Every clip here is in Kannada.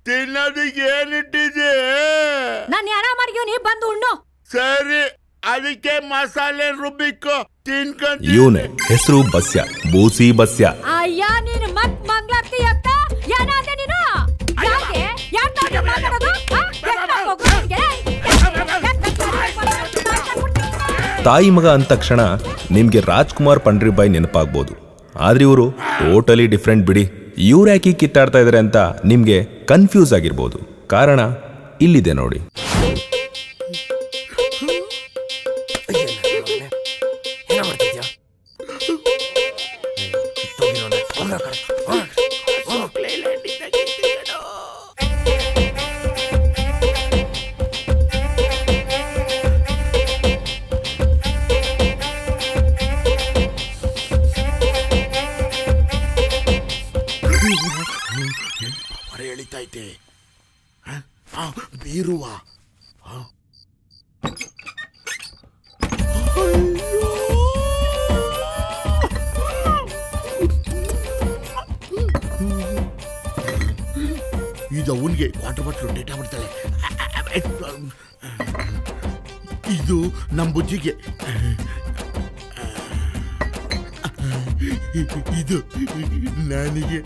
ತಿನ್ನೋದಕ್ಕೆ ಏನಿಟ್ಟಿದೆ? ನಾನು ಯಾರ ಮಾಡ್ತೀವಿ, ನೀ ಬಂದು ಉಣ್ಣು. ಸರಿ, ಅದಕ್ಕೆ ಮಸಾಲೆ ರುಬ್ಬಿಕೋ, ತಿನ್ಕೊಂತ. ಇವನೇ ಹೆಸರು ಬಸ್ಯ, ಬೂಸಿ ಬಸ್ಯ. ಅಯ್ಯ ನೀನು ಮತ್ ಮಂಗ್ಲಾರ್ತಿ ಅತ್ತ ಏನಾದೆ ನೀನು? ಯಾಕೆ ಯಾಕೆ ಮಾತಾಡೋದು? ತಾಯಿ ಮಗ ಅಂದ ತಕ್ಷಣ ನಿಮ್ಗೆ ರಾಜ್ಕುಮಾರ್ ಪಂಡ್ರಿಬಾಯ್ ನೆನಪಾಗ್ಬೋದು. ಆದ್ರೆ ಇವರು ಟೋಟಲಿ ಡಿಫ್ರೆಂಟ್ ಬಿಡಿ. ಇವ್ರು ಯಾಕೆ ಕಿತ್ತಾಡ್ತಾ ಇದಾರೆ ಅಂತ ನಿಮ್ಗೆ ಕನ್ಫ್ಯೂಸ್ ಆಗಿರ್ಬೋದು. ಕಾರಣ ಇಲ್ಲಿದೆ ನೋಡಿ. ಎಳಿತೈತೆ ಬೀರುವ. ಇದು ಅವನಿಗೆ ವಾಟರ್ ಬಾಟ್ಲು ಡೇಟಾ ಬಿಡ್ತಾಳೆ. ಇದು ನಮ್ಮ ಬುಜ್ಜಿಗೆ. ಇದು ನನಗೆ.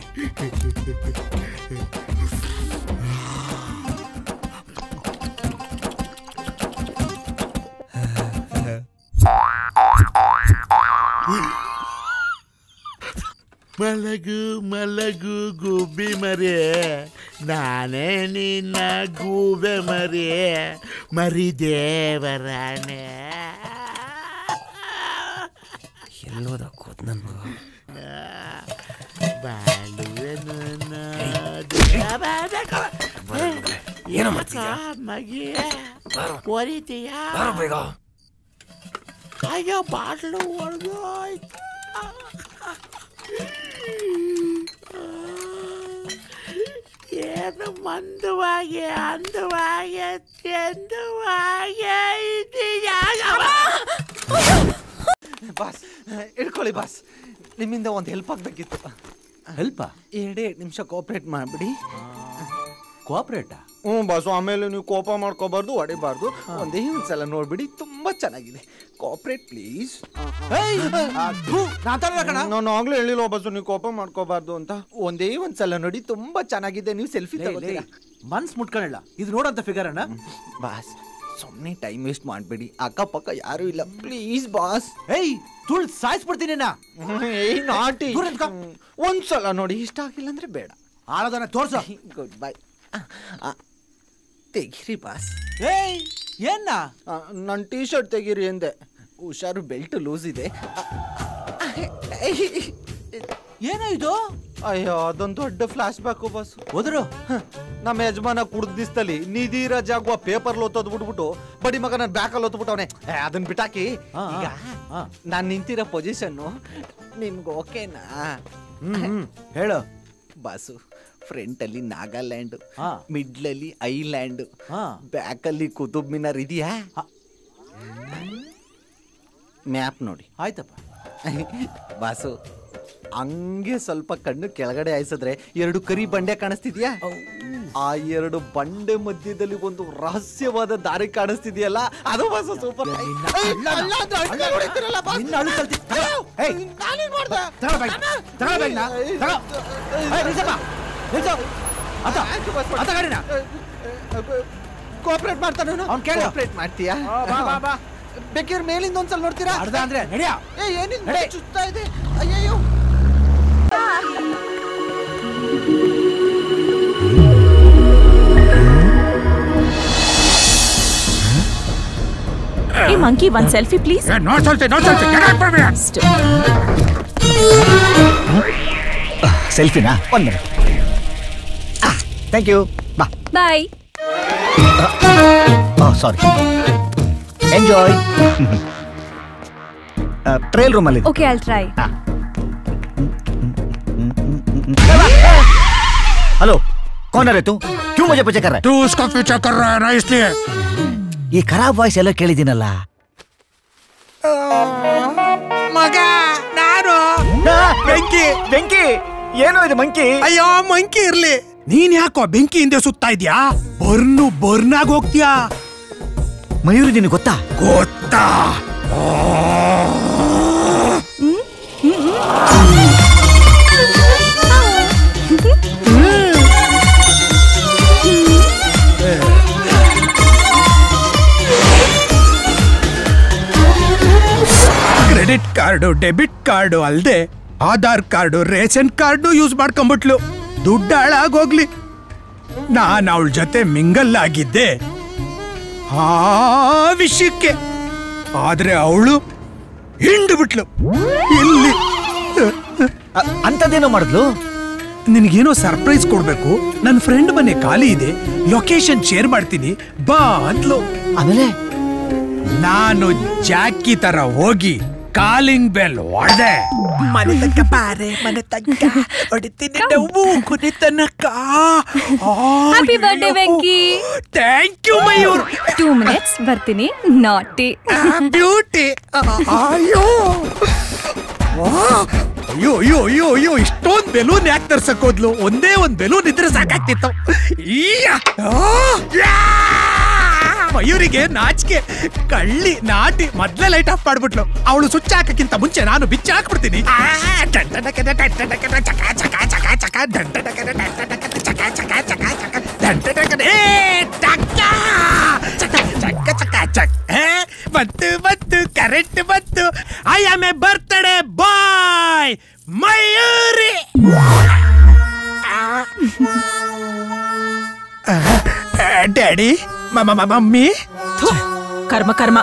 ಮಲಗು ಮಲಗು ಗೂಬೆ ಮರೆ, ನಾನೇ ನಿನ್ನ ಗೂಬೆ ಮರೆ, ಮರಿದೇವರಾಣೆ. ಎಲ್ಲೋದ ಕೂತ್ ನನ್ನ ಮಗ. ಏನೋ ಮಾಡ್ತೀಯ ಮಗಿ? ಹೊರಿತೀಯ? ಅಯ್ಯೋ ಬಾಟ್ಲು ಹೊಡೆದೋಯ್ತು. ಏನು ಮಂದವಾಗಿ ಅಂದವಾಗಿ ಚೆಂದವಾಗಿ ಇದೆಯಾ? ಬಾಸ್ ಇಟ್ಕೊಳ್ಳಿ ಬಾಸ್, ನಿಮ್ಮಿಂದ ಒಂದು ಹೆಲ್ಪ್ ಆಗಬೇಕಿತ್ತು. ಹೆಲ್ಪಾ? 2 ನಿಮಿಷ ಕೋಆಪ್ರೇಟ್ ಮಾಡಿಬಿಡಿ. ಕೋಆಪ್ರೇಟಾ? ಬಾಸು, ಆಮೇಲೆ ನೀವು ಕೋಪ ಮಾಡ್ಕೋಬಾರ್ದು, ಹೊಡಿಬಾರ್ದು. ಒಂದೇ ಒಂದ್ಸಲ ನೋಡ್ಬಿಡಿ, ತುಂಬಾ ಚೆನ್ನಾಗಿದೆ. Cooperate please. ನಾನು ಆಗ್ಲೇ ಹೇಳಿಲ್ಲ ಬಾಸು, ನೀವು ಕೋಪ ಮಾಡ್ಕೋಬಾರ್ದು ಅಂತ. ಒಂದೇ ಒಂದ್ಸಲ ನೋಡಿ, ತುಂಬಾ ಚೆನ್ನಾಗಿದೆ. ನೀವು ಸೆಲ್ಫಿ ತಗೋತೀರಾ? ಮನ್ಸ್ ಮುಟ್ಕೊಳ್ಳ, ಇದು ನೋಡಂತ ಫಿಗರ್ ಅಣ್ಣ. ಬಾಸ್ ಸುಮ್ಮನೆ ಟೈಮ್ ವೇಸ್ಟ್ ಮಾಡಬೇಡಿ, ಅಕ್ಕಪಕ್ಕ ಯಾರು ಇಲ್ಲ ಪ್ಲೀಸ್ ಬಾಸ್. ತುಳ್ ಸಾಯಿಸ್ಬಿಡ್ತೀನಿ. ನಾಟಿ ಒಂದ್ಸಲ ನೋಡಿ, ಇಷ್ಟ ಆಗಿಲ್ಲ ಅಂದ್ರೆ ಬೇಡ. ಆಳದನ್ನ ತೋರ್ಸ. Good bye. ತೆಗಿರಿ ಬಾಸ್. ಏನ? ನನ್ನ ಟೀ ಶರ್ಟ್ ತೆಗೀರಿ ಎಂದೆ. ಹುಷಾರು, ಬೆಲ್ಟ್ ಲೂಸ್ ಇದೆ. ಏನೋ ಇದು? ಅಯ್ಯೋ, ಅದೊಂದು ದೊಡ್ಡ ಫ್ಲಾಶ್ ಬ್ಯಾಕು ಬಾಸ್. ಹೋದ್ರು ನಮ್ಮ ಯಜಮಾನ ಕುಡ್ದಿಸ್ತಲ್ಲಿ ನಿಧಿ ರಾಜಾಗುವ ಪೇಪರ್ ಓದೋದ್ ಬಿಟ್ಬಿಟ್ಟು ಬಡಿ ಮಗ ನನ್ನ ಬ್ಯಾಕಲ್ಲಿ ಓದ್ಬಿಟ್ಟವನೆ. ಅದನ್ನ ಬಿಟ್ಟಾಕಿ, ಈಗ ನಾನು ನಿಂತಿರೋ ಪೊಸಿಷನ್ನು ನಿಮ್ಗೆ ಓಕೆನಾ? ಹೇಳು ಬಾಸು. ಫ್ರಂಟ್ ಅಲ್ಲಿ ನಾಗಾಲ್ಯಾಂಡ್, ಮಿಡ್ಲಲ್ಲಿ ಐಲ್ಯಾಂಡ್, ಬ್ಯಾಕ್ ಅಲ್ಲಿ ಕುತುಬ್ ಮಿನಾರ್ ಇದೆಯಾ? ಮ್ಯಾಪ್ ನೋಡಿ. ಆಯ್ತಪ್ಪ ಬಾಸು. ಹಂಗೆ ಸ್ವಲ್ಪ ಕಣ್ಣು ಕೆಳಗಡೆ ಆಯ್ಸಿದ್ರೆ 2 ಕರಿ ಬಂಡೆ ಕಾಣಿಸ್ತಿದ್ಯಾ? ಆ 2 ಬಂಡೆ ಮಧ್ಯದಲ್ಲಿ ಒಂದು ರಹಸ್ಯವಾದ ದಾರಿ ಕಾಣಿಸ್ತಿದ್ಯಲ್ಲ, ಅದು ಬಾಸು ಸೂಪರ್. ಕೋಆಪರೇಟ್ ಮಾಡ್ತಾನೆ ಅವ್ನು. ಕೋಆಪರೇಟ್ ಮಾಡ್ತೀಯಾ? ಬೇಕಿದ್ರೆ ಮೇಲಿಂದ ಒಂದ್ಸಲ ನೋಡ್ತೀರಾ? ಅಂದ್ರೆ ಏನಿಲ್ಲ, ಚುತ್ತಾ ಇದೆ. ಅಯ್ಯಯ್ಯೋ, Hey monkey, one selfie please. No selfie, no selfie. Get out from here. Selfie na? 1 minute. Thank you. Bye. Bye. Oh, sorry. Enjoy. Trail room alli. Okay, I'll try. Hello. कौन है तू क्यों मुझे पूछे कर रहा है तू उसका पीछा कर रहा है ना इसलिए ये खराब वॉइस ಎಲ್ಲ ಕೇಳಿದಿನಲ್ಲ ಮಗ ನಾನು ಬೆಂಕಿ ಬೆಂಕಿ ಏನೋ ಇದು ಮಂಕಿ ಅಯ್ಯೋ ಮಂಕಿ ಇರ್ಲಿ ನೀನ್ ಯಾಕೋ ಬೆಂಕಿ ಹಿಂದೆ ಸುತ್ತಾ ಇದ್ಯಾ ಬರ್ನಾಗ ಹೋಗ್ತೀಯಾ ಮಯೂರಿ ನಿನಗೆ ಗೊತ್ತಾ ಗೊತ್ತಾ ಕ್ರೆಡಿಟ್ ಕಾರ್ಡು ಡೆಬಿಟ್ ಕಾರ್ಡು ಅಲ್ದೆ Aadhaar card ration card use ಮಾಡ್ಕೊಂಡ್ಬಿಟ್ಲು ದುಡ್ಡು ಹಾಳಾಗೋಗ್ಲಿ ನಾನು ಅವಳ ಜೊತೆ ಮಿಂಗಲ್ ಆಗಿದ್ದೆ ಆ ವಿಷಯಕ್ಕೆ ಆದ್ರೆ ಅವಳು ಹಿಂಡು ಬಿಟ್ಲು ಇಲ್ಲಿ ಅಂತದೇನೋ ಮಾಡಿದ್ಲು ನಿನಗೇನೋ ಸರ್ಪ್ರೈಸ್ ಕೊಡ್ಬೇಕು ನನ್ನ ಫ್ರೆಂಡ್ ಮನೆ ಖಾಲಿ ಇದೆ ಲೊಕೇಶನ್ ಶೇರ್ ಮಾಡ್ತೀನಿ ಬಾ ಅಂದ್ಲು ಆಮೇಲೆ ನಾನು ಜಾಕಿ ತರ ಹೋಗಿ ಕಾಲಿಂಗ್ ಬೆಲ್ ಹೊಡೆದೆ ಮನೆ ತನಕ ಬಾರೆ ಮನೆ ತನಕ ಹೊಡಿತೀನಿ ನೋವು ಕೊನೆ ತನಕ happy birthday Venki thank you Mayur 2 minutes ಬರ್ತೀನಿ ನಾಟಿ ಬ್ಯೂಟಿ ಅಯ್ಯೋ ಅಯ್ಯೋ ಅಯ್ಯೋ ಅಯ್ಯೋ ಅಯ್ಯೋ ಇಷ್ಟೊಂದು ಬೆಲೂನ್ ಯಾಕೆ ತರ್ಸಕ್ ಹೋದ್ಲು ಒಂದೇ ಒಂದ್ ಬೆಲೂನ್ ಇದ್ರೆ ಸಾಕಾಗ್ತಿತ್ತು ಮಯೂರಿಗೆ ನಾಚಿಕೆ ಕಳ್ಳಿ ನಾಟಿ ಮೊದ್ಲೇ ಲೈಟ್ ಆಫ್ ಮಾಡ್ಬಿಟ್ಲು ಅವಳು ಸ್ವಿಚ್ ಹಾಕಕ್ಕಿಂತ ಮುಂಚೆ ನಾನು ಬಿಚ್ಚ ಹಾಕ್ಬಿಡ್ತೀನಿ ಬತ್ತು ಕರೆಕ್ಟ್ ಬತ್ತು I am a birthday boy Mayuri daddy mummy ಕರ್ಮ ಕರ್ಮ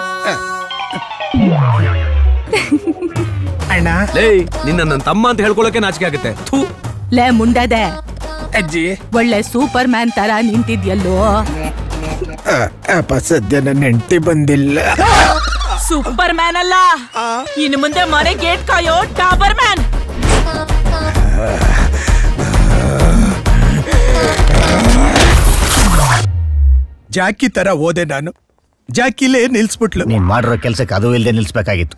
ಅಣ್ಣ ಲೇ ನಿನ್ನ ನನ್ನ ತಮ್ಮ ಅಂತ ಹೇಳ್ಕೊಳಕ್ಕೆ ನಾಚಿಕೆ ಆಗುತ್ತೆ ಲೇ ಮುಂಡದೆ ಅಜ್ಜಿ ಒಳ್ಳೆ ಸೂಪರ್ ಮ್ಯಾನ್ ತರ ನಿಂತಿದ್ಯಲ್ಲೋ ಸದ್ಯ ನನ್ನ ಹೆಂಡತಿ ಬಂದಿಲ್ಲ ಸೂಪರ್ ಮ್ಯಾನ್ ಅಲ್ಲ ಇನ್ನು ಮುಂದೆ ಮನೆ ಗೇಟ್ ಕಾಯೋ ಡಾಬರ್ ಮ್ಯಾನ್ ಜಾಕಿ ತರ ಓದೆ ನಾನು ಜಾಕಿಲೇ ನಿಲ್ಸ್ಬಿಟ್ಲು ನೀನ್ ಮಾಡಿರೋ ಕೆಲ್ಸಕ್ಕೆ ಅದು ಇಲ್ಲದೆ ನಿಲ್ಸ್ಬೇಕಾಗಿತ್ತು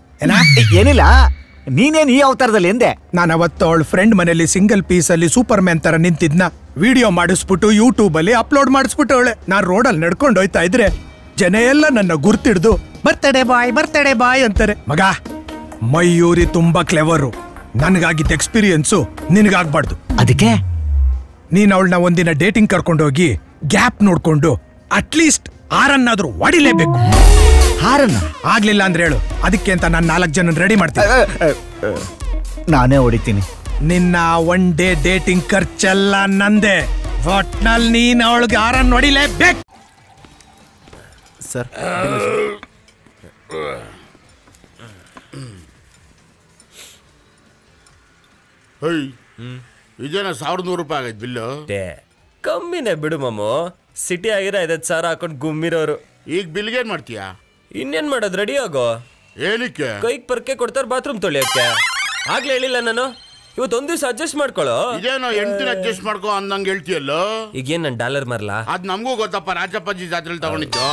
ಏನಿಲ್ಲ ನೀನೇನ್ ಈ ಅವತಾರದಲ್ಲಿ ಎಂದೆ ನಾನು ಅವತ್ತು ಅವಳ ಫ್ರೆಂಡ್ ಮನೇಲಿ ಸಿಂಗಲ್ ಪೀಸ್ ಅಲ್ಲಿ ಸೂಪರ್ ಮ್ಯಾನ್ ತರ ನಿಂತಿದ್ನ ವಿಡಿಯೋ ಮಾಡಿಸ್ಬಿಟ್ಟು ಯೂಟ್ಯೂಬ್ ಅಲ್ಲಿ ಅಪ್ಲೋಡ್ ಮಾಡಿಸ್ಬಿಟ್ಟು ಅವಳೆ ನಾನ್ ರೋಡಲ್ಲಿ ನಡ್ಕೊಂಡು ಹೋಯ್ತಾ ಇದ್ರೆ ಜನ ಎಲ್ಲ ನನ್ನ ಗುರ್ತಿಡ್ದು ಬರ್ತಡೆ ಬಾಯ್ ಅಂತಾರೆ ಮಗ ಮಯೂರಿ ತುಂಬಾ ಕ್ಲೆವರು ನನ್ಗಾಗಿದ್ದ ಎಕ್ಸ್ಪೀರಿಯನ್ಸು ನಿನಗಾಗ್ಬಾರ್ದು ಅದಕ್ಕೆ ನೀನ್ ಅವಳನ್ನ ಒಂದಿನ ಡೇಟಿಂಗ್ ಕರ್ಕೊಂಡೋಗಿ ಗ್ಯಾಪ್ ನೋಡ್ಕೊಂಡು ಅಟ್ಲೀಸ್ಟ್ ಆರನ್ನಾದ್ರೂ ಹೊಡಿಲೇಬೇಕು ಹಾರನ್ನ ಆಗ್ಲಿಲ್ಲ ಅಂದ್ರೆ ಹೇಳು ಅದಕ್ಕೆ ಅಂತ ನಾನು 4 ಜನ ರೆಡಿ ಮಾಡ್ತೀನಿ ನಾನೇ ಹೊಡಿತೀನಿ ನಿನ್ನ ಒನ್ ಡೇ ಡೇಟಿಂಗ್ ಖರ್ಚೆಲ್ಲ ನಂದೆ ಒಟ್ನಲ್ಲಿ ನೀನ್ ಅವಳಿಗೆ ಆರನ್ನ ಹೊಡಿಲೇಬೇಕು ಸರ್ ಇದೇನ 1100 ರೂಪಾಯಿ ಆಗೈತೆ ಬಿಲ್ಲು ಕಮ್ಮಿನೇ ಬಿಡು ಮಾಮು ಸಿಟಿ ಆಗಿರೋ 5,000 ಹಾಕೊಂಡು ಗುಮ್ಮಿರೋರು ಈಗ ಬಿಲ್ಗೆ ಏನ್ ಮಾಡ್ತೀಯಾ ಇನ್ನೇನ್ ಮಾಡೋದು ರೆಡಿ ಆಗೋ ಏನಕ್ಕೆ ಕೈಗೆ ಪರ್ಕೆ ಕೊಡ್ತಾರೆ ಬಾತ್ರೂಮ್ ತೊಳಿಯಕ್ಕೆ ಆಗ್ಲೇ ಹೇಳಿಲ್ಲ ನಾನು ಇವತ್ತೊಂದ್ ದಿವಸ ಅಡ್ಜಸ್ಟ್ ಮಾಡ್ಕೊಳ್ಳೋ ಇದೇನೋ ಹೆಂಡ್ತಿನ ಅಡ್ಜಸ್ಟ್ ಮಾಡ್ಕೊ ಅಂದಂಗೆ ಹೇಳ್ತೀಯಲ್ಲ ಈಗೇನ್ ನಾನು ಡಾಲರ್ ಮರ್ಲಾ ಅದ್ ನಮಗೂ ಗೊತ್ತಪ್ಪ ರಾಜಪ್ಪಾಜಿ ಜಾತ್ರೆಲಿ ತಗೊಂಡಿದ್ದು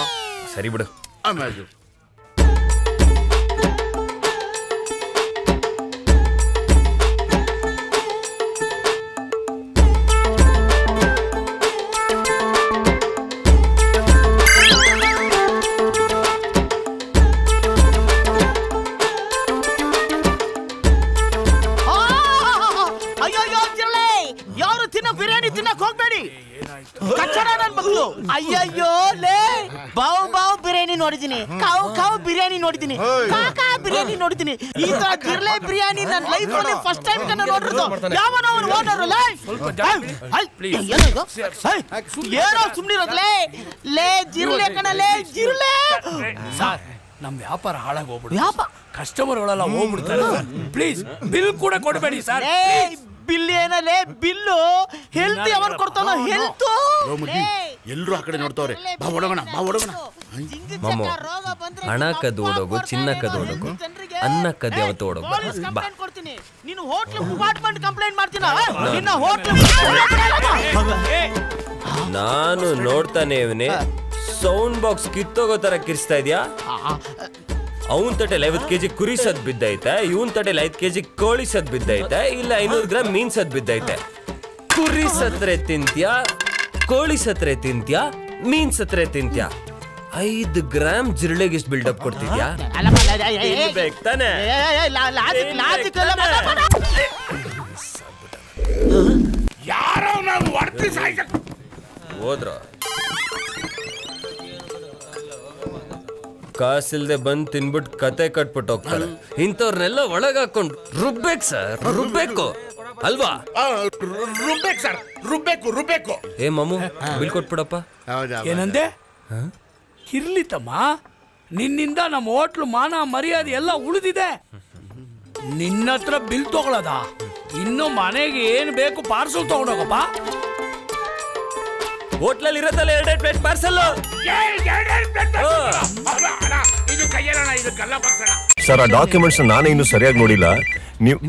ಸರಿ ಬಿಡು ಆಮೇಲೆ ಅಯ್ಯಯ್ಯೋ ಲೇ ಬಾವು ಬಿರಿಯಾನಿ ನೋಡಿದೀನಿ ಕಾವು ಬಿರಿಯಾನಿ ನೋಡಿದೀನಿ ಕಾಕಾ ಬಿರಿಯಾನಿ ನೋಡಿದೀನಿ ಈ ತರ ಜಿರ್ಲೆ ಬಿರಿಯಾನಿ ನನ್ನ ಲೈಫ್ ಅಲ್ಲಿ ಫಸ್ಟ್ ಟೈಮ್ ಕನ್ನ ನೋಡಿರೋದು ಯಾವನೋ ಅವನು ಓನರ್ ಏನೋ ಸುಮ್ನಿರೋದ್ಲೇ ಲೇ ಜಿರ್ಲೆ ಕಣಲೇ ಜಿರ್ಲೆ ಸರ್ ನಮ್ ವ್ಯಾಪಾರ ಹಾಳಾಗಿ ಹೋಗ್ಬಿಡು ಕಸ್ಟಮರ್ಗಳೆಲ್ಲ ಹೋಗ್ಬಿಡ್ತಾರೆ ಪ್ಲೀಸ್ ಬಿಲ್ ಕೂಡ ಕೊಡಬೇಡಿ ಸರ್ ಬಿಲ್ ಏನಲ್ಲೇ ಬಿಲ್ಲು ಹೆಲ್ತ್ ಯಾವಾಗ ಕೊಡ್ತಾನೋ ಹೆಲ್ತ್ ಎಲ್ರು ಆ ಕಡೆ ನೋಡ್ತಾವ್ರೆ ಬಾ ಹೊಡೋಣ ಮಾಮು ಹಣ ಕದ್ದು ಓಡೋಗು ಚಿನ್ನ ಕದ್ದು ಓಡೋಗು ಅನ್ನ ಕದ್ದೆ ಅವತ್ತು ಓಡೋ ಬಾ. ಕೊಡ್ತೀನಿ ನೀನು ಹೋಟ್ಲ್ ಡಿಪಾರ್ಟ್ಮೆಂಟ್ ಕಂಪ್ಲೇಂಟ್ ಮಾಡ್ತೀನ ನಿನ್ನ ಹೋಟ್ಲ್. ನಾನು ನೋಡ್ತಾನೆ ಇವನೇ ಸೌಂಡ್ ಬಾಕ್ಸ್ ಕಿತ್ತೋಗೋ ತರ ಕಿರ್ಸ್ತಾ ಇದ್ಯಾ. ಅವನ್ ತಟೆಲ್ 50 kg ಕುರಿ ಸದ್ ಬಿದ್ದೈತೆ, ಇವನ್ ತಟೆಲ್ 5 kg ಕೋಳಿ ಸದ್ ಬಿದ್ದೈತೆ, ಇಲ್ಲ 500 ಗ್ರಾಮ್ ಮೀನ್ ಸದ್ ಬಿದ್ದೈತೆ. ಕುರಿ ಸತ್ರೆ ತಿಂತ್ಯಾ, ಕೋಳಿ ಸತ್ರೆ ತಿಂತ್ಯಾ, ಮೀನ್ ಸತ್ರೆ ತಿಂತ್ಯಾ. 5 ಗ್ರಾಮ್ ಜಿರಳೆಗೆ ಎಷ್ಟು ಬಿಲ್ಡಪ್ ಕೊಡ್ತಿದ್ಯಾ? ತಾನೆ ಹೋದ್ರ ಕಾಸಿಲ್ದೆ ಬಂದ್ ತಿನ್ಬಿಟ್ಟು ಕತೆ ಕಟ್ಬಿಟ್ಟು ಹೋಗ್ತಾರೆ. ಇಂಥವ್ರನ್ನೆಲ್ಲ ಒಳಗ್ ಹಾಕೊಂಡು ರುಬ್ಬೇಕು ಸರ್, ರುಬ್ಬೇಕು ಅಲ್ವಾ? ರುಬ್ಬೇಕು ಸರ್, ರುಬ್ಬೇಕು. ಏ ಮಾಮು ಬಿಲ್ ಕೊಟ್ಬಿಡಪ್ಪ. ಏನಂದೆ? ಇರ್ಲಿ ತಮ್ಮ, ನಿನ್ನಿಂದ ನಮ್ಮ ಹೋಟ್ಲು ಮಾನ ಮರ್ಯಾದೆ ಎಲ್ಲ ಉಳಿದಿದೆ. ನಿನ್ನ ಹತ್ರ ಬಿಲ್ ತಗೊಳದ? ಇನ್ನು ಮನೆಗೆ ಏನ್ ಬೇಕು ಪಾರ್ಸಲ್ ತಗೊಂಡೋಗಪ್ಪ. ಹೋಟ್ಲಲ್ಲಿ ಇರತ್ತಲ್ಲ 2 ಪ್ಲೇಟ್ ಪಾರ್ಸಲ್. ಸರ್, ಆ ಡಾಕ್ಯುಮೆಂಟ್ಸ್ ನಾನೇ ಇನ್ನು ಸರಿಯಾಗಿ ನೋಡಿಲ್ಲ. ನೀವು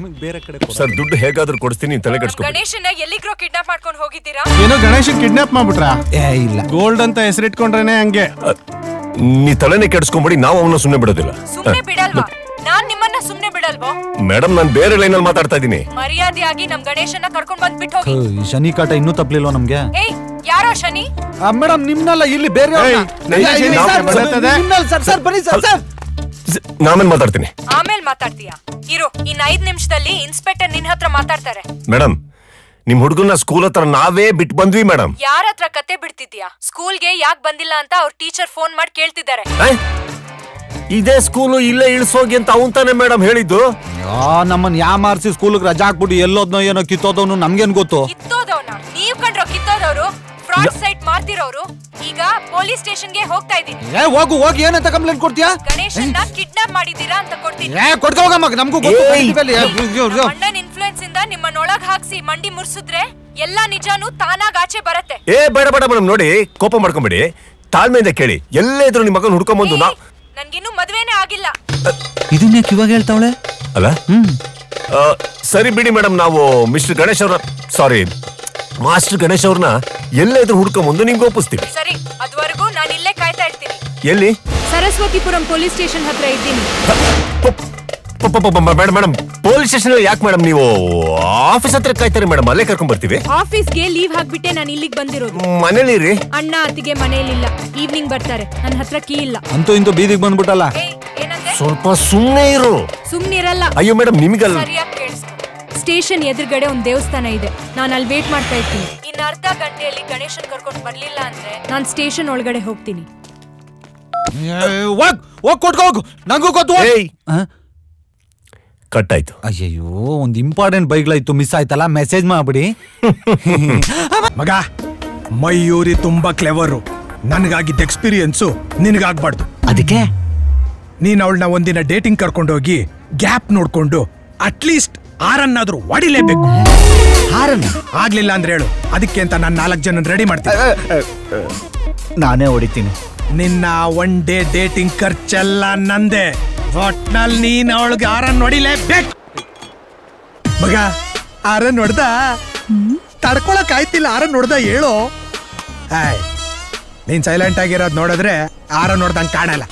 ಸರ್ ದುಡ್ಡು ಹೇಗಾದ್ರೂ ಕೊಡ್ತೀನಿ, ತಲೆ ಕೆಡಿಸ್ಕೊ. ಗಣೇಶನ್ನ ಎಲ್ಲಿಗ್ರೋ ಕಿಡ್ನಾಪ್ ಮಾಡ್ಕೊಂಡು ಹೋಗಿದ್ದೀರಾ? ಏನೋ ಗಣೇಶನ್ ಕಿಡ್ನಾಪ್ ಮಾಡ್ಬಿಟ್ರ? ಇಲ್ಲ, ಗೋಲ್ಡ್ ಅಂತ ಹೆಸರಿಟ್ಕೊಂಡ್ರೇನೆ ಹಂಗೆ. ನೀ ತಲೆನೇ ಕೆಡಿಸ್ಕೊಂಬಿಡಿ, ನಾವು ಅವನ್ನ ಸುಮ್ಮನೆ ಬಿಡೋದಿಲ್ಲ. ಸುಮ್ನೆ ಬಿಡಲ್ವಾ? ನಾನ್ ನಿಮ್ಮನ್ನ ಸುಮ್ನೆ ಬಿಡಲ್ವೋ? ಮೇಡಮ್, ನಾನು ಬೇರೆ ಲೈನ್ ಅಲ್ಲಿ ಮಾತಾಡ್ತಾ ಇದ್ದೀನಿ. ಮರ್ಯಾದೆಯಾಗಿ ನಮ್ ಗಣೇಶನ್ನ ಕರ್ಕೊಂಡ್ ಬಂದ್ಬಿಟ್ಟು ಹೋಗಿ. ಶನಿ ಕಾಟ ಇನ್ನೂ ತಪ್ಪಲಿಲ್ವ ನಮ್ಗೆ? ಏಯ್, ಯಾರೋ ಶನಿ? ಮೇಡಮ್, ನಿಮ್ನಲ್ಲ, ಇಲ್ಲಿ ಬೇರೆ. ನಾಮೇಲೆ ಮಾತಾಡ್ತೀನಿ. ಆಮೇಲೆ ಮಾತಾಡ್ತೀಯಾ? ಇರು, ಇನ್ 5 ನಿಮಿಷದಲ್ಲಿ ಇನ್ಸ್ಪೆಕ್ಟರ್ ನಿನ್ ಹತ್ರ ಮಾತಾಡ್ತಾರೆ. ಮೇಡಮ್, ನಿಮ್ ಹುಡುಗನ ಸ್ಕೂಲ್ ಹತ್ರ ನಾವೇ ಬಿಟ್ಟು ಬಂದ್ವಿ ಮೇಡಮ್. ಯಾರ ಹತ್ರ ಕತೆ ಬಿಡ್ತಿದ್ಯಾ? ಸ್ಕೂಲ್ಗೆ ಯಾಕೆ ಬಂದಿಲ್ಲ ಅಂತ ಅವ್ರ ಟೀಚರ್ ಫೋನ್ ಮಾಡಿ ಕೇಳ್ತಿದ್ದಾರೆ. ಇದೇ ಸ್ಕೂಲು, ಇಲ್ಲೇ ಇಳಿಸೋಗಿ ಅಂತ ಅವನ್ ತಾನೆ ಮೇಡಮ್ ಹೇಳಿದ್ದು. ನಮ್ಮನ್ ಯಾಮಾರ್ಸಿ ಸ್ಕೂಲ್ಗೆ ರಜಾ ಹಾಕ್ಬಿಟ್ಟು ಎಲ್ಲೋದ್ನೋ ಏನೋ ಕಿತ್ತೋದವನು ನಮ್ಗೇನ್ ಗೊತ್ತು? ಕಿತ್ತೋದವ್ನ ನೀವ್ ಕಂಡ್ರೋ? ಕಿತ್ತೋದವ್ರು ಫ್ರಾಡ್ ಸೈಟ್ ಮಾಡ್ತಿರೋರು. ಈಗ ಪೊಲೀಸ್ ಸ್ಟೇಷನ್ಗೆ ಹೋಗ್ತಾ ಇದೀನಿ. ಹೋಗಿ ಏನಂತ ಕಂಪ್ಲೇಂಟ್ ಕೊಡ್ತೀಯಾ? ಗಣೇಶನ್ನ ಕಿಡ್ನಾಪ್ ಮಾಡಿದೀರಾ ಅಂತ ಕೊಡ್ತೀನಿ. ನಮಗೂ ಗೊತ್ತು. ಅಣ್ಣನ್ ಇನ್ಫ್ಲೂಯೆನ್ಸ್ ಇಂದ ನಿಮ್ಮನ್ನೊಳಗ್ ಹಾಕ್ಸಿ ಮಂಡಿ ಮುರ್ಸಿದ್ರೆ ಎಲ್ಲಾ ನಿಜಾನು ತಾನಾಗ್ ಆಚೆ ಬರತ್ತೆ. ಬೇಡ ಮೇಡಮ್, ನೋಡಿ, ಕೋಪ ಮಾಡ್ಕೊಂಬೇಡಿ, ತಾಳ್ಮೆಯಿಂದ ಕೇಳಿ. ಎಲ್ಲೇ ಇದ್ರು ನಿಮ್ಮ ಮಗನ್ ಹುಡ್ಕೊಂಬಂದು ನನ್ಗಿನ್ನೂ ಮದ್ವೆನೇ ಆಗಿಲ್ಲ. ಇದನ್ನೇ ಇವಾಗ ಹೇಳ್ತಾವಳೆ ಅಲ್ಲ? ಸರಿ ಬಿಡಿ ಮೇಡಮ್, ನಾವು ಮಿಸ್ಟರ್ ಗಣೇಶ್ ಅವ್ರ ಮಾಸ್ಟರ್ ಗಣೇಶ್ ಅವ್ರನ್ನ ಎಲ್ಲೇ ಇದ್ರು ಹುಡ್ಕೊಂಬಂದು ನಿಮ್ಗೆ ಒಪ್ಪಿಸ್ತೀವಿ. ಸರಿ, ಅದುವರೆಗೂ ನಾನು ಇಲ್ಲೇ ಕಾಯ್ತಾ ಇರ್ತೀನಿ. ಎಲ್ಲಿ? ಸರಸ್ವತಿಪುರಂ ಪೊಲೀಸ್ ಸ್ಟೇಷನ್ ಹತ್ರ ಇದ್ದೀನಿ. ಮೇಡಮ್, ಪೊಲೀಸ್ ಸ್ಟೇಷನ್ ಯಾಕೆ ಮೇಡಮ್? ನೀವು ಆಫೀಸ್ ಹತ್ರ ಕಾಯ್ತಾರೆ ಮೇಡಮ್, ಅಲ್ಲೇ ಕರ್ಕೊಂಡ್ ಬರ್ತೀವಿ. ಆಫೀಸ್ಗೆ ಲೀವ್ ಹಾಕ್ಬಿಟ್ಟೆ ನಾನು ಇಲ್ಲಿಗೆ ಬಂದಿರೋದು. ಮನೇಲಿ ರೀ? ಅಣ್ಣ ಅತ್ತಿಗೆ ಮನೇಲಿಲ್ಲ, ಈವ್ನಿಂಗ್ ಬರ್ತಾರೆ. ನನ್ನ ಹತ್ರ ಕೀ ಇಲ್ಲ. ಅಂತೂ ಇಂತೂ ಬೀದಿಗೆ ಬಂದ್ಬಿಟ್ಟಲ್ಲ. ಸ್ವಲ್ಪ ಸುಮ್ಮನೆ ಇರು. ಸುಮ್ನಿರಲ್ಲ. ಅಯ್ಯೋ ಮೇಡಮ್, ನಿಮ್ಗಲ್ಲ. ಸರಿಯಾಗಿ ಕೇಳಿಸ್ಕೊ. ಸ್ಟೇಷನ್ ಎದುರುಗಡೆ ಒಂದ್ ದೇವಸ್ಥಾನ ಇದೆ, ನಾನು ಅಲ್ಲಿ ವೇಟ್ ಮಾಡ್ತಾ ಇರ್ತೀನಿ. ಇನ್ನು ಅರ್ಧ ಗಂಟೆಯಲ್ಲಿ ಗಣೇಶನ್ ಕರ್ಕೊಂಡು ಬರ್ಲಿಲ್ಲ ಅಂದ್ರೆ ನಾನು ಸ್ಟೇಷನ್ ಒಳಗಡೆ ಹೋಗ್ತೀನಿ. ಹೋಗು, ನಂಗೂ ಗೊತ್ತು. ಕಟ್ ಆಯ್ತು. ಅಯ್ಯಯ್ಯೋ, ಒಂದ್ ಇಂಪಾರ್ಟೆಂಟ್ ಬೈಕ್ಲಾಯ್ತು, ಮಿಸ್ ಆಯ್ತಲ್ಲ. ಮೆಸೇಜ್ ಮಾಡ್ಬಿಡಿ. ಮಗ, ಮಯೂರಿ ತುಂಬಾ ಕ್ಲೆವರು. ನನಗಾಗಿದ್ದ ಎಕ್ಸ್ಪೀರಿಯನ್ಸು ನಿನಗಾಗ್ಬಾರ್ದು. ಅದಕ್ಕೆ ನೀನ್ ಅವಳನ್ನ ಒಂದಿನ ಡೇಟಿಂಗ್ ಕರ್ಕೊಂಡೋಗಿ ಗ್ಯಾಪ್ ನೋಡ್ಕೊಂಡು ಅಟ್ಲೀಸ್ಟ್ 6 ಹೊಡಿಲೇಬೇಕು. ಆಗ್ಲಿಲ್ಲ ಅಂದ್ರೆ ಹೇಳು, ಅದಕ್ಕೆ ಅಂತ ನಾನು 4 ಜನ ರೆಡಿ ಮಾಡ್ತೀನಿ. ನಾನೇ ಹೊಡಿತೀನಿ. ನಿನ್ನ 1 ಡೇ ಡೇಟಿಂಗ್ ಖರ್ಚೆಲ್ಲ ನಂದೆ. ಒಟ್ನಲ್ಲಿ ನೀನ್ ಅವಳಿಗೆ 6 ಹೊಡಿಲೇಬೇಕು. ಮಗ, 6 ಹೊಡ್ದ ತಡ್ಕೊಳಕ್ ಆಯ್ತಿಲ್ಲ. 6 ಹೊಡ್ದ ಹೇಳು. ನೀನ್ ಸೈಲೆಂಟ್ ಆಗಿರೋದ್ ನೋಡಿದ್ರೆ 6 ಹೊಡ್ದಂಗ್ ಕಾಣಲ್ಲ.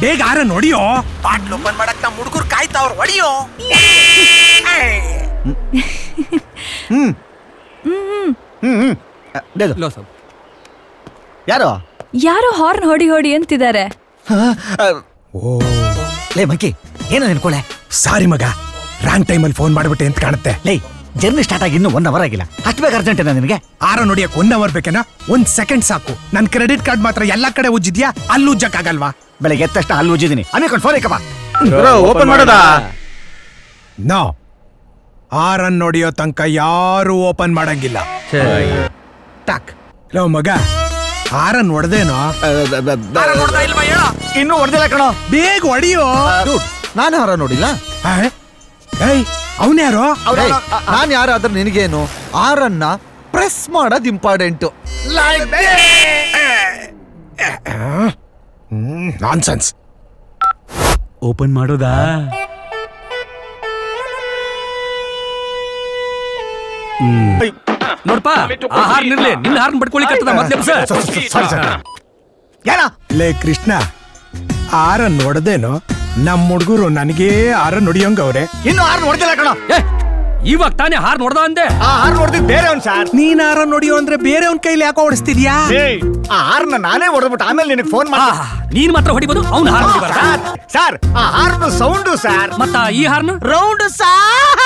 ಬೇಗ 6 ಹೊಡಿಯೋ. ಬಾಟ್ಲ್ ಓಪನ್ ಮಾಡಕ್ ನಮ್ಮ ಹುಡುಗರು ಕಾಯ್ತಾವ್ರು, ಹೊಡಿಯೋ. ಯಾರೋ ಹಾರ್ನ್ ಹೊಡಿ ಅಂತಿದ್ದಾರೆ. ಲೇ ಮಂಕಿ, ಏನೋ ನೆನ್ಕೊಳ್ಳೆ. ಸಾರಿ ಮಗ, ರಾಂಗ್ ಟೈಮಲ್ಲಿ ಫೋನ್ ಮಾಡ್ಬಿಟ್ಟೆ ಅಂತ ಕಾಣುತ್ತೆ. ಲೇ, ಜರ್ನಿ ಸ್ಟಾರ್ಟ್ ಆಗಿ ಇನ್ನೂ 1 ಅವರ್ ಆಗಿಲ್ಲ. ಅಷ್ಟು ಬೇಗ ಅರ್ಜೆಂಟ್ ನಿನಗೆ? 6 ನೋಡಿಯಕ್ 1 ಅವರ್ ಬೇಕೇನಾ? 1 ಸೆಕೆಂಡ್ ಸಾಕು. ನನ್ ಕ್ರೆಡಿಟ್ ಕಾರ್ಡ್ ಮಾತ್ರ ಎಲ್ಲಾ ಕಡೆ ಉಜ್ಜಿದ್ಯಾ, ಅಲ್ಲಿ ಉಜ್ಜಕ್ಕಾಗಲ್ವಾ? ಬೆಳಗ್ಗೆ ಎತ್ತಷ್ಟ ಅಲ್ಲಿ ಉಜ್ಜಿದ್ದೀನಿ. ಆಮೇಲೆ ಫೋನ್ ಇಕ್ಕಪ್ಪ. ಓಪನ್ ಮಾಡೋದಾ? ನೋ, 6 ನೋಡಿಯೋ ತನಕ ಯಾರು ಓಪನ್ ಮಾಡಂಗಿಲ್ಲ. ಟಾಕ್. ಲೋ ಮಗ, 6 ಹೊಡೆದೇನೋ? ಇನ್ನೂ ಹೊಡೆದಿಲ್ಲ ಕಣೋ. ಬೇಗ ಹೊಡಿಯೋ. ನಾನು 6 ನೋಡಿಲ್ಲ. ಅವನ್ಯಾರೋ? ನಾನು ಯಾರಾದ್ರೂ ನಿನಗೇನು? 6 ಪ್ರೆಸ್ ಮಾಡೋದು ಇಂಪಾರ್ಟೆಂಟು. ನಾನ್ಸೆನ್ಸ್. ಓಪನ್ ಮಾಡೋದಾ? ನೋಡ್ಪ ಆ ಹಾರ್ನ್ ಇರ್ಲಿ, ನಿನ್ನ ಹಾರ್ನ್ ಪಡ್ಕೊಳ್ಳಿಕ್ಕೆ ಮೊದ್ಲೇ ಲೇ ಕೃಷ್ಣ, ಆರನ್ ನೋಡ್ದೇನೋ ನಮ್ ಹುಡುಗರು ನನಗೇ ಆರನ್ ಹೊಡಿಯೋಂಗವ್ರೆ. ಇನ್ನು ಹಾರ್ನ್ ಹೊಡೆದಿಲ್ಲ ಕಣ. ಇವಾಗ ತಾನೇ ಹಾರ್ನ್ ಹೊಡೆದ ಅಂದೆ. ಆ ಹಾರ್ನ್ ಹೊಡೆದಿದ್ದು ಬೇರೆಯವನ್ ಸರ್. ನೀನ್ ಆರನ್ ಹೊಡಿಯೋ ಅಂದ್ರೆ ಬೇರೆಯವನ್ ಕೈಲಿ ಯಾಕೋ ಹೊಡಿಸ್ತಿದ್ಯಾ? ಆ ಹಾರ್ನ್ ನಾನೇ ಹೊಡೆದ್ಬಿಟ್ಟು ಆಮೇಲೆ ನಿನಗೆ ಫೋನ್ ಮಾಡಿ. ನೀನ್ ಮಾತ್ರ ಹೊಡಿಬೋದು, ಅವ್ನು ಹಾರ್ನ್ ಹೊಡಿಬಾರ್ದ? ಸರ್ ಆ ಹಾರ್ನ್ ಸೌಂಡು ಸರ್. ಮತ್ತ ಈ ಹಾರ್ನ್ ರೌಂಡ್ ಸರ್.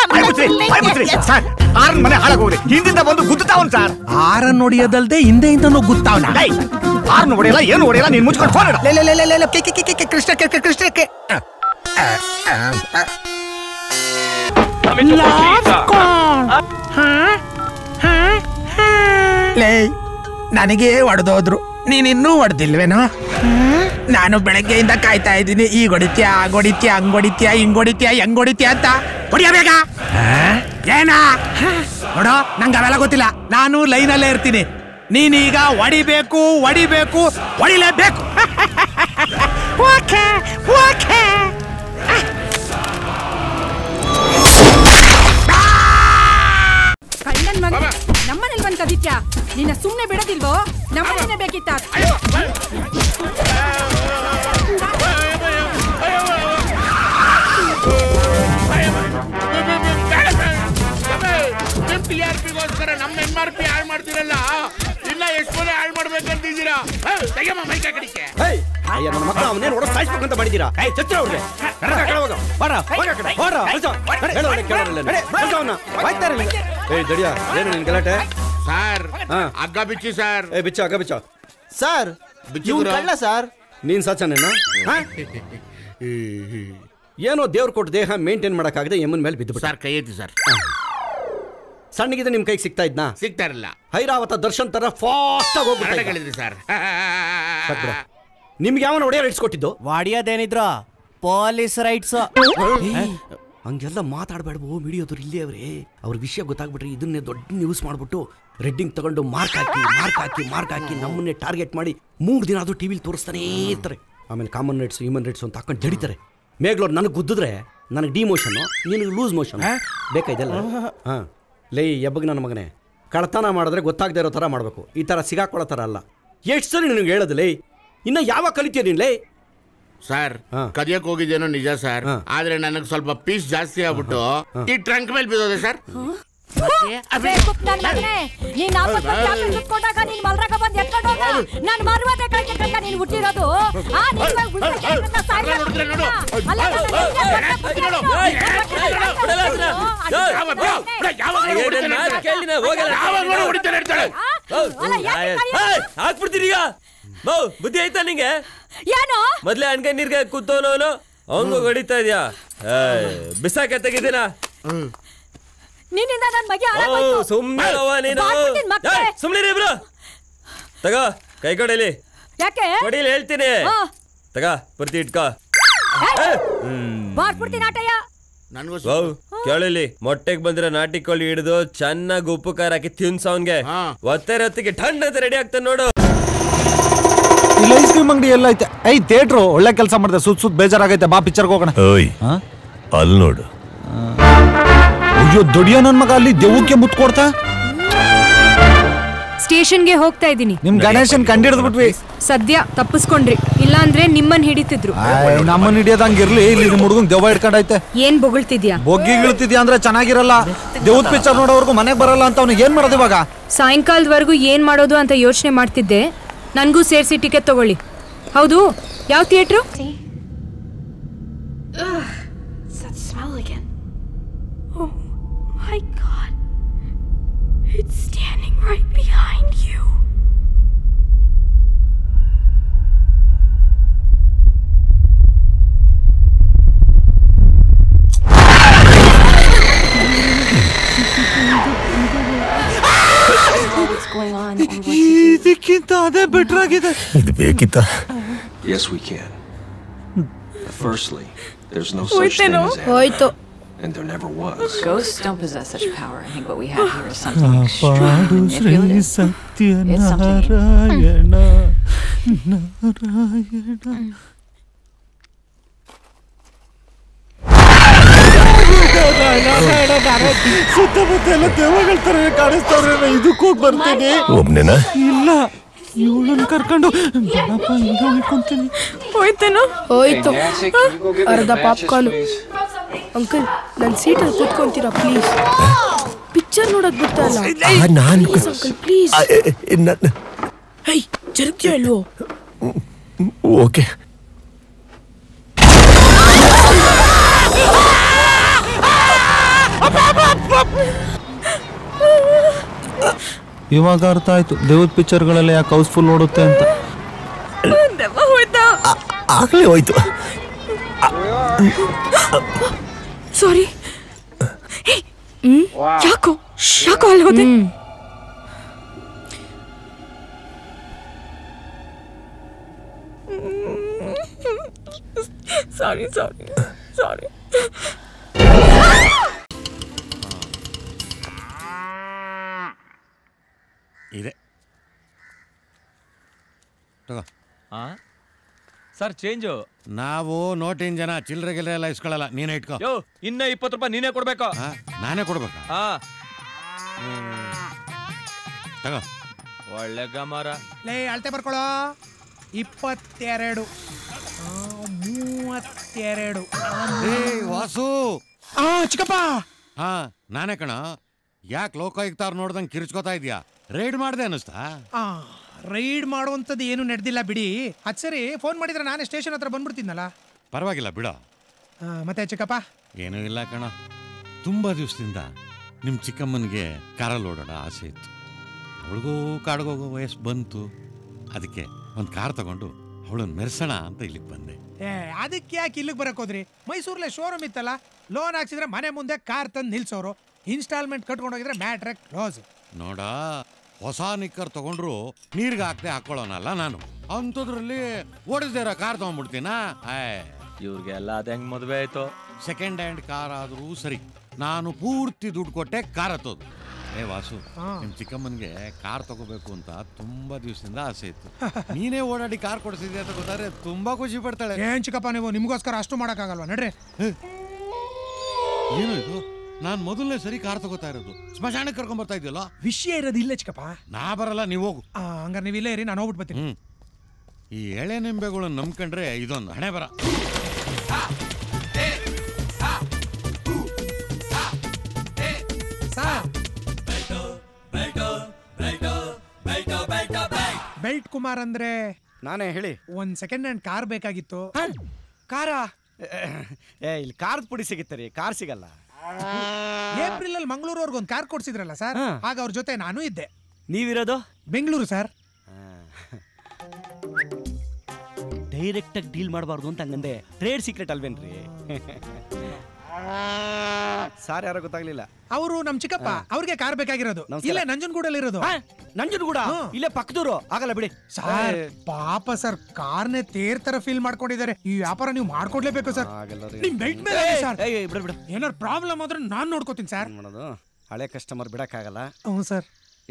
ಹಾರ್ನ್ ಮನೆ ಹಾಳಾಗೋಗ್ರಿ, ಹಿಂದಿಂದ ಬಂದು ಗುದ್ದಾವನ್ ಸರ್. ಆರನ್ ಹೊಡಿಯೋದಲ್ದೆ ಹಿಂದೆಯಿಂದನೂ ಗುತ್ತಾವನ. ಹಾರ್ನ್ ಹೊಡೆಯಲ್ಲ, ಏನು ಹೊಡೆಯಲ್ಲ, ನೀನ್ ಮುಚ್ಕೊಂಡು ಫೋನ್ ಇಡು. ಕೃಷ್ಣ ಕೃಷ್ಣಕ್ಕೆ ಲೇ ನನಗೇ ಹೊಡೆದೋದ್ರು, ನೀನಿನ್ನೂ ಹೊಡೆದಿಲ್ವೇನೋ? ನಾನು ಬೆಳಗ್ಗೆಯಿಂದ ಕಾಯ್ತಾ ಇದ್ದೀನಿ. ಈಗ ಹೊಡಿತ್ಯಾ, ಆಗೊಡಿತ್ಯಾ, ಹಂಗೊಡಿತ್ಯಾ, ಹಿಂಗೊಡಿತ್ಯಾ, ಹೆಂಗೊಡಿತ್ಯಾ ಅಂತ. ಹೊಡಿಯ ಬೇಗ. ಏನಾ ನೋಡೋ, ನಂಗೆ ಅವೆಲ್ಲ ಗೊತ್ತಿಲ್ಲ. ನಾನು ಲೈನಲ್ಲೇ ಇರ್ತೀನಿ. ನೀನೀಗ ಹೊಡಿಬೇಕು, ಹೊಡಿಬೇಕು, ಹೊಡಿಲೇಬೇಕು. ಕಳ್ಳನ್ ಮಗ ನಮ್ಮನೇಲಿ ಬಂದ್ ಕದಿತ್ಯಾ? ನಿನ್ನ ಸುಮ್ನೆ ಬಿಡೋದಿಲ್ವೋ? ನಮ್ಮನೇನೆ ಬೇಕಿತ್ತ? ಟಿಆರ್ಪಿಗೋಸ್ಕರ ನಮ್ಮ MRP ಹಾಳು ಮಾಡ್ತಿರಲ್ಲ, ಇನ್ನ ಎಷ್ಟು ಮನೆ ಹಾಳು ಮಾಡ್ಬೇಕಂತಿದ್ದೀರಾ? ತೆಗೆಮ್ಮ ಮೈಕ ಕಡಿಕೆ. ಅಯ್ಯ ನನ್ನ ಮಕ್ಕಳು ಅವನೇನು ಹೊಡೆದು ಸಾಯಿಸ್ಬೇಕಂತ ಮಾಡಿದ್ದೀರಾ? ಚಚ್ಚ ಅವ್ರಿಗೆ ದಡಿಯ ಏನು ನಿನ್ ಗಲಾಟೆ? ಸರ್ ಹಗ್ಗ ಬಿಚ್ಚಿ ಸರ್. ಬಿಚ್ಚ ಹಗ್ಗ ಬಿಚ್ಚ ಸರ್. ಕಳ್ಳ ಸರ್. ನೀನ್ ಸಚ್ಚನೇನ? ಏನೋ ದೇವ್ರು ಕೊಟ್ಟು ದೇಹ ಮೇಂಟೈನ್ ಮಾಡಕ್ಕಾಗದೆ ಎಮ್ಮನ್ ಮೇಲೆ ಬಿದ್ದು ಸರ್. ಕೈ ಐತಿ ಸರ್. ಸಣ್ಣಗಿದೆ ನಿಮ್ ಕೈಗೆ ಸಿಗ್ತಾ ಇದ್ನಾ? ಸಿಗ್ತಾ ಇರಲ್ಲ. ಐರಾವತ ದರ್ಶನ್ ತರ ಫಾಸ್ಟ್ ಆಗಿ ಹೋಗ್ಬಿಟ್ಟಿದ್ರಿ ಸರ್. ನಿಮ್ಗೆ ಯಾವನ ಒಡೆಯ ರೈಟ್ಸ್ ಕೊಟ್ಟಿದ್ದು? ವಾಡಿಯೋದೇನಿದ್ರ ಪೊಲೀಸ್ ರೈಟ್ಸ್. ಹಂಗೆಲ್ಲ ಮಾತಾಡ್ಬೇಡ್ಬೋ, ಮೀಡಿಯೋದವ್ರು ಇಲ್ಲೇ ಅವ್ರೆ. ಅವ್ರ ವಿಷಯ ಗೊತ್ತಾಗ್ಬಿಟ್ರೆ ಇದನ್ನೇ ದೊಡ್ಡ ನ್ಯೂಸ್ ಮಾಡ್ಬಿಟ್ಟು ರೆಡ್ಡಿಂಗ್ ತಗೊಂಡು ಮಾರ್ಕ್ ಹಾಕಿ ನಮ್ಮನ್ನೇ ಟಾರ್ಗೆಟ್ ಮಾಡಿ 3 ದಿನ ಅದು ಟಿವಿಲಿ ತೋರಿಸ್ತಾನೇ ಇರ್ತಾರೆ. ಆಮೇಲೆ ಕಾಮನ್ ರೈಟ್ಸ್, ಹ್ಯೂಮನ್ ರೈಟ್ಸ್ ಅಂತ ಹಾಕೊಂಡು ಜಡಿತಾರೆ. ಮೇಗ್ಲೋರು ನನಗೆ ಗುದ್ದಿದ್ರೆ ನನಗೆ ಡಿಮೋಷನ್ನು, ನಿನಗೆ ಲೂಸ್ ಮೋಷನ್ ಬೇಕಾಯ್ದಲ್ಲ. ಹಾಂ ಲೈ ಎಬ್ಬಗ್ ನನ್ನ ಮಗನೇ, ಕಳ್ತನ ಮಾಡಿದ್ರೆ ಗೊತ್ತಾಗದೇ ಇರೋ ಥರ ಮಾಡಬೇಕು, ಈ ಥರ ಸಿಗಾಕೊಳ್ಳೋ ಥರ ಅಲ್ಲ. ಎಷ್ಟು ಸರಿ ನಿನಗೆ ಹೇಳೋದು ಲೈ? ಇನ್ನು ಯಾವಾಗ ಕಲಿತೀಯ ನೀನು ಲೈ? ಸರ್ ಕದಿಯಕ್ ಹೋಗಿದ್ದೇನೋ ನಿಜ ಸರ್, ಆದ್ರೆ ನನಗೆ ಸ್ವಲ್ಪ ಪೀಸ್ ಜಾಸ್ತಿ ಆಗ್ಬಿಟ್ಟು ಈ ಟ್ರಂಕ್ ಮೇಲೆ ಬಿದ್ದೋದೆ ಸರ್. ಹಾಕ್ಬಿಡ್ತೀರಿ ಬುದ್ಧಿ ಆಯ್ತಾ ನಿಂಗೆ? ಮೊದ್ಲೇ ಅಣ್ಕೆ ನೀರ್ಗೆ ಕೂತವನು ಅವನು ಹೊಡಿತಾ ಇದ್ಯಾ? ಬಿಸಾಕ ತೆಗಿದ್ದೀನ. ಸುಮ್ನೆ ಇಬ್ರು ತಗೋ ಕೈ ಕೊಡಲಿ, ಕೊಡಿಲಿ ಹೇಳ್ತೀನಿ. ತಗ ಪೂರ್ತಿ ಇಟ್ಕೋ. ಕೇಳಲಿ, ಮೊಟ್ಟೆಗೆ ಬಂದಿರೋ ನಾಟಿ ಕೋಳಿ ಹಿಡಿದು ಚೆನ್ನಾಗಿ ಉಪ್ಪು ಖಾರ ಹಾಕಿ ತಿನ್ಸವನ್ಗೆ ಒತ್ತೆ ರತ್ತಿಗೆ ಠಂಡ್ ಅಂತ ರೆಡಿ ಆಗ್ತಾನೆ ನೋಡು. ಇಲ್ಲಿ ಐಸ್ ಕ್ರೀಮ್ ಅಂಗಡಿ ಎಲ್ಲ ಐತೆ. ಥಿಯೇಟ್ರು ಒಳ್ಳೆ ಕೆಲಸ ಮಾಡಿದೆ. ಸುತ್ತ ಬೇಜಾರಾಗೈತೆ, ಬಾ ಪಿಕ್ಚರ್ಗೆ ಹೋಗೋಣ. ಅಲ್ಲಿ ನೋಡು. ಅಯ್ಯೋ ದೊಡಿಯ ನನ್ ಮಗ ಅಲ್ಲಿ ದೆವ್ವಕ್ಕೆ ಮುತ್ತು ಕೊಡ್ತಾ. ಸ್ಟೇಷನ್ಗೆ ಹೋಗ್ತಾ ಇದ್ದೀನಿ. ನಿಮ್ ಗಣೇಶನ್ ಕಂಡಿಡ್ದು ಬಿಟ್ವಿ. ಸದ್ಯ ತಪ್ಪಿಸ್ಕೊಂಡ್ರಿ, ಇಲ್ಲಾಂದ್ರೆ ನಿಮ್ಮನ್ ಹಿಡಿತಿದ್ರು. ನಮ್ಮನ್ನ ಹಿಡಿಯೋದಂಗಿರ್ಲಿ, ಇಲ್ಲಿ ನಿಮ್ ಹುಡುಗನ್ ದೆವ್ವ ಹಿಡ್ಕೊಂಡೈತೆ. ಏನ್ ಬೊಗಳ್ತಿದ್ಯಾ? ಬೊಗ್ಗಿ ಇಳ್ತಿದ್ಯಾ ಅಂದ್ರೆ ಚೆನ್ನಾಗಿರಲ್ಲ. ದೆವ್ವದ ಪಿಕ್ಚರ್ ನೋಡೋವರೆಗೂ ಮನೆಗೆ ಬರಲ್ಲ ಅಂತ ಅವ್ನಿಗೆ ಏನ್ ಮಾಡೋದು ಇವಾಗ? ಸಾಯಂಕಾಲದವರೆಗೂ ಏನ್ ಮಾಡೋದು ಅಂತ ಯೋಚನೆ ಮಾಡ್ತಿದ್ದೆ. ನನ್ಗೂ ಸೇರಿಸಿ ಟಿಕೆಟ್ ತಗೊಳ್ಳಿ. ಹೌದು, ಯಾವ theatre? My God, it's standing right behind you. ಇದಕ್ಕಿಂತ ಅದೇ ಬೆಟರ್ ಆಗಿದೆ. ಇದು ಬೇಕಿತ್ತ? Yes, we can. Firstly, there's no such thing as ಹೋಯ್ತು. and there never was. Ghosts don't possess such power. I think what we have here is something extremely manipulative. It's something. ಸುತ್ತಮುತ್ತ ಎಲ್ಲ ದೆವ್ವಗಳ ತರ ಕಾಣಿಸ್ತಾವ್ರೆ. ಇದಕ್ಕೆ ಹೋಗಿ ಬರ್ತೀನಿ. ಒಬ್ನೇನಾ? ಇಲ್ಲ, ಇವಳನ್ನ ಕರ್ಕೊಂಡು ಬೇಡಪ್ಪ, ಹಿಂಗೆ ಹೋಗ್ಕೊಂತೀನಿ. ಹೋಯ್ತೇನೋ? ಹೋಯ್ತು. ಅರ್ಧ ಪಾಪ್ಕಾರ್ನ್. ಅಂಕಲ್, ನನ್ನ ಸೀಟಲ್ಲಿ ಕೂತ್ಕೊಂತೀರಾ ಪ್ಲೀಸ್? ಪಿಕ್ಚರ್ ನೋಡಕ್ ಬಿಡ್ತಾರಲ್ಲ. Uncle please. ಹೈ, ಜರುಗ್ತೀಯ ಇಲ್ವೋ? ಓಕೆ. ಇವಾಗ ಅರ್ಥ ಆಯ್ತು ದೇವದ ಪಿಕ್ಚರ್ಗಳೆಲ್ಲ ಯಾಕೆ ಹೌಸ್ಫುಲ್ ನೋಡುತ್ತೆ ಅಂತ. ಆಗ್ಲೇ ಹೋಯ್ತು. ಸಾರಿ. ಯಾಕೋ ಯಾಕೋ ಅಲ್ಲಿ ಹೋದೆ? ಸಾರಿ ಸಾರಿ ಸಾರಿ. ಇದೆ ತಗೋ. Sir change. ನಾವು ನೋಟಿನ ಜನ ಚಿಲ್ಲರೆ ಗಿಲ್ಲರೆ ಎಲ್ಲ ಇಸ್ಕೊಳ್ಳಲ್ಲ. ನೀನೇ ಇಟ್ಕೋ. ಯೋ, ಇನ್ನ 20 ರೂಪಾಯಿ ನೀನೇ ಕೊಡ್ಬೇಕು. ನಾನೇ ಕೊಡ್ಬೇಕಾ? ತಗೋ. ಒಳ್ಳೆ ಗಮಾರ. ಲೇ ಅಳತೆ ಬರ್ಕೊಳ್ಳೋ. 22 32. ವಾಸು. ಚಿಕ್ಕಪ್ಪ. ಹಾ, ನಾನೇ ಕಣ. ಯಾಕೆ ಲೋಕಾಯುಕ್ತಾರ್ ನೋಡ್ದಂಗೆ ಕಿರ್ಚ್ಕೋತಾ ಇದ್ಯಾ? ರೈಡ್ ಮಾಡ್ದೆ ಅನ್ನಿಸ್ತಾ? ರೈಡ್ ಮಾಡುವಂಥದ್ದು ಏನು ನಡೆದಿಲ್ಲ ಬಿಡಿ. ಅದು ಸರಿ, ಫೋನ್ ಮಾಡಿದ್ರೆ ನಾನೇ ಸ್ಟೇಷನ್ ಹತ್ರ ಬಂದ್ಬಿಡ್ತೀನಲ್ಲ. ಪರವಾಗಿಲ್ಲ ಬಿಡ. ಮತ್ತೆ ಚಿಕ್ಕಪ್ಪ? ಏನೂ ಇಲ್ಲ ಕಣ. ತುಂಬಾ ದಿವಸದಿಂದ ನಿಮ್ಮ ಚಿಕ್ಕಮ್ಮನಿಗೆ ಕಾರಲ್ಲಿ ಓಡೋಣ ಆಸೆ ಇತ್ತು. ಅವಳಿಗೂ ಕಾಡ್ಗೋಗೋ ವಯಸ್ಸು ಬಂತು. ಅದಕ್ಕೆ ಒಂದು ಕಾರ್ ತಗೊಂಡು ಅವಳನ್ನ ಮೆರೆಸೋಣ ಅಂತ ಇಲ್ಲಿಗೆ ಬಂದೆ. ಅದಕ್ಕೆ ಯಾಕೆ ಇಲ್ಲಿಗೆ ಬರಕ್ ಹೋದ್ರಿ? ಮೈಸೂರಲ್ಲೇ ಶೋರೂಮ್ ಇತ್ತಲ್ಲ, ಲೋನ್ ಹಾಕ್ಸಿದ್ರೆ ಮನೆ ಮುಂದೆ ಕಾರ್ ತಂದು ನಿಲ್ಸೋರು. Instalment ಕಟ್ಕೊಂಡೋಗಿದ್ರೆ ಮ್ಯಾಟ್ರೆ close. ನೋಡ, ಹೊಸ ನಿಕ್ಕರ್ ತಗೊಂಡ್ರು ನೀರ್ಗೆ ಹಾಕ್ದೆ ಹಾಕೊಳ್ಳೋನಲ್ಲ ನಾನು. ಅಂಥದ್ರಲ್ಲಿ ಓಡಿಸ್ದೇ ಇರೋ ಕಾರ್ ತಗೊಂಡ್ಬಿಡ್ತೀನಾ? ಇವ್ರಿಗೆಲ್ಲ ಅದ ಹೆಂಗ್ ಮದುವೆ ಆಯ್ತು? ಸೆಕೆಂಡ್ ಹ್ಯಾಂಡ್ ಕಾರ್ ಆದ್ರೂ ಸರಿ, ನಾನು ಪೂರ್ತಿ ದುಡ್ಡು ಕೊಟ್ಟೆ ಕಾರ್ ಹತ್ತೋದು. ವಾಸು, ನಿಮ್ ಚಿಕ್ಕಮ್ಮನ್ಗೆ ಕಾರ್ ತಗೋಬೇಕು ಅಂತ ತುಂಬಾ ದಿವಸದಿಂದ ಆಸೆ ಇತ್ತು. ನೀನೇ ಓಡಾಡಿ ಕಾರ್ ಕೊಡಿಸಿದ್ಯಾ ಅಂತ ಗೊತ್ತಾದ್ರೆ ತುಂಬಾ ಖುಷಿ ಪಡ್ತಾಳೆ. ಏನ್ ಚಿಕ್ಕಪ್ಪ ನೀವು ನಿಮ್ಗೋಸ್ಕರ ಅಷ್ಟು ಮಾಡಕ್ಕಾಗಲ್ವಾ? ನಡ್ರಿ. ಏನು ಇದು? ನಾನ್ ಮೊದಲನೇ ಸರಿ ಕಾರ್ ತಗೋತಾ ಇರೋದು. ಸ್ಮಶಾನಕ್ಕೆ ಕರ್ಕೊಂಡ್ ಬರ್ತಾ ಇದೆಯಲ್ಲ? ವಿಷಯ ಇರೋದು ಇಲ್ಲ ಚಿಕ್ಕಪ್ಪ. ನಾ ಬರಲ್ಲ, ನೀವ್ ಹೋಗು. ಹಂಗಾರೆ ನೀವು ಇಲ್ಲೇ ಇರಿ, ನಾನು ಹೋಗ್ಬಿಟ್ಟು ಬರ್ತೀನಿ. ಈ ಎಳೆ ನಿಂಬೆಗಳು ನಂಬ್ಕೊಂಡ್ರೆ ಇದೊಂದು ಹಣೆ ಬರ. ಬೆಲ್ಟ್ ಕುಮಾರ್ ಅಂದ್ರೆ ನಾನೇ ಹೇಳಿ. ಒಂದ್ ಸೆಕೆಂಡ್ ಹ್ಯಾಂಡ್ ಕಾರ್ ಬೇಕಾಗಿತ್ತು. ಕಾರಾ? ಇಲ್ಲಿ ಕಾರ್ ಪುಡಿ ಸಿಗುತ್ತೆ ರೀ, ಕಾರ್ ಸಿಗಲ್ಲ. ಏಪ್ರಿಲ್ ಅಲ್ಲಿ ಮಂಗಳೂರವರೆಗೆ ಒಂದು ಕಾರ್ ಕೊಡ್ಸಿದ್ರಲ್ಲ ಸರ್, ಆಗ ಅವ್ರ ಜೊತೆ ನಾನು ಇದ್ದೆ. ನೀವಿರೋದು ಬೆಂಗಳೂರು ಸರ್. ಡೈರೆಕ್ಟ್ ಆಗಿ ಡೀಲ್ ಮಾಡಬಾರ್ದು ಅಂತ ಹಂಗಂದೆ. ಟ್ರೇಡ್ ಸೀಕ್ರೆಟ್ ಅಲ್ವೇನ್ರಿ? ಸಾರ್ ಯಾರೋ ಗೊತ್ತಾಗ್ಲಿಲ್ಲ. ಅವರು ನಮ್ ಚಿಕ್ಕಪ್ಪ, ಅವ್ರಿಗೆ ಕಾರ್ ಬೇಕಾಗಿರೋದು. ಇಲ್ಲೇ ನಂಜನಗೂಡಲ್ಲಿ ಇರೋದು. ನಂಜನಗೂಡ ಇಲ್ಲೇ ಪಕ್ಕದೂರು. ಆಗಲ್ಲ ಬಿಡಿ ಸರ್. ಪಾಪ ಸರ್, ಕಾರ್ನೇ ತೇರ್ ತರ ಫೀಲ್ ಮಾಡ್ಕೊಂಡಿದ್ದಾರೆ. ಈ ವ್ಯಾಪಾರ ನೀವು ಮಾಡ್ಕೊಡ್ಲೇಬೇಕು ಸರ್. ನಿಮ್ ಬೆಲ್ಟ್ ಮೇಲೆ ಸರ್. ಏನಾರು ಪ್ರಾಬ್ಲಮ್ ಆದ್ರೆ ನಾನ್ ನೋಡ್ಕೋತೀನಿ ಸರ್. ಮಾಡೋದು ಹಳೆ ಕಸ್ಟಮರ್ ಬಿಡಕ್ಕಾಗಲ್ಲ. ಹ್ಞೂ ಸರ್.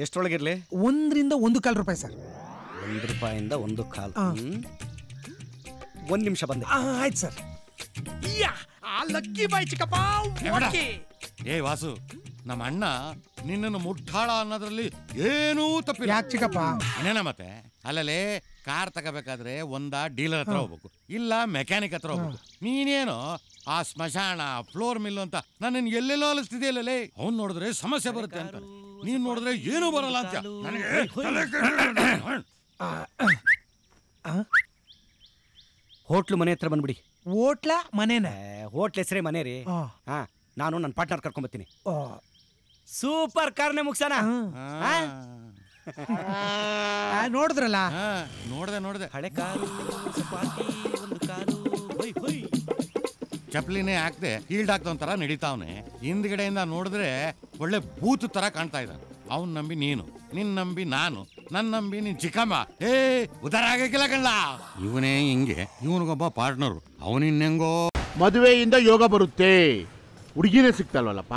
ಎಷ್ಟೊಳಗಿರ್ಲಿ? 1 ರಿಂದ 1.25 ರೂಪಾಯಿ ಸರ್. 1 ರೂಪಾಯಿಂದ 1.25. 1 ನಿಮಿಷ ಬಂದೆ. ಆಯ್ತು ಸರ್. ಲಕ್ಕಿ ಬಾಯ್ ಚಿಕ್ಕಪ್ಪ. ವಾಸು, ನಮ್ಮ ಅಣ್ಣ ನಿನ್ನನ್ನು ಮುಟ್ಟಾಳ ಅನ್ನೋದ್ರಲ್ಲಿ ಏನೂ ತಪ್ಪಿಲ್ಲ. ಯಾಕೆ ಚಿಕ್ಕಪ್ಪ? ಏನೇನ ಮತ್ತೆ ಅಲ್ಲಲೇ ಕಾರ್ ತಗೋಬೇಕಾದ್ರೆ ಒಂದ ಡೀಲರ್ ಹತ್ರ ಹೋಗ್ಬೇಕು, ಇಲ್ಲ ಮೆಕ್ಯಾನಿಕ್ ಹತ್ರ ಹೋಗ್ಬೇಕು. ನೀನೇನು ಆ ಸ್ಮಶಾನ, ಫ್ಲೋರ್ ಮಿಲ್ ಅಂತ ನನ್ನನ್ನು ಎಲ್ಲೆಲ್ಲೋ ಅಲಿಸ್ತಿದೆಯಲ್ಲೇ. ಅವ್ನು ನೋಡಿದ್ರೆ ಸಮಸ್ಯೆ ಬರುತ್ತೆ ಅಂತ, ನೀನ್ ನೋಡಿದ್ರೆ ಏನೂ ಬರಲ್ಲ ಅಂತ. ಹೋಟ್ಲು ಮನೆ ಹತ್ರ ಬಂದ್ಬಿಡಿ. ಹೋಟ್ಲ ಮನೇನ? ಹೋಟ್ಲ್ ಹೆಸರೇ ಮನೆ ರೀ. ಹಾ, ನಾನು ನನ್ನ ಪಾರ್ಟ್ನರ್ ಕರ್ಕೊಂಡ್ ಬರ್ತೀನಿ. ಸೂಪರ್ ಕಾರ್ನೆ ಮುಗ್ಸೋಣ. ನೋಡಿದ್ರಲ್ಲ? ನೋಡ್ದೆ. ಹಳೆ ಕಾರು, ಒಂದು ಕಾರು. ಚಪ್ಲಿನೇ ಹಾಕ್ದೆ ಈಲ್ಡ್ ಹಾಕ್ದ ಒಂಥರ ನಡೀತಾವನೆ. ಹಿಂದ್ಗಡೆಯಿಂದ ನೋಡಿದ್ರೆ ಒಳ್ಳೆ ಬೂತ್ ತರ ಕಾಣ್ತಾ ಇದ್ದಾನೆ. ಅವ್ನ್ ನಂಬಿ ನೀನು, ನಿನ್ ನಂಬಿ ನಾನು, ನನ್ ನಂಬಿ ನಿನ್ ಚಿಕ್ಕಮ್ಮ. ಉದಾರ ಆಗಕ್ಕಿಲ್ಲ ಕಣ್ಣ. ಇವನೇ ಹಿಂಗೆ, ಇವನಿಗೊಬ್ಬ ಪಾರ್ಟ್ನರು. ಅವನಿನ್ನೆಂಗೋ ಮದುವೆಯಿಂದ ಯೋಗ ಬರುತ್ತೆ, ಹುಡುಗಿನೇ ಸಿಗ್ತಲ್ವಲ್ಲಪ್ಪ.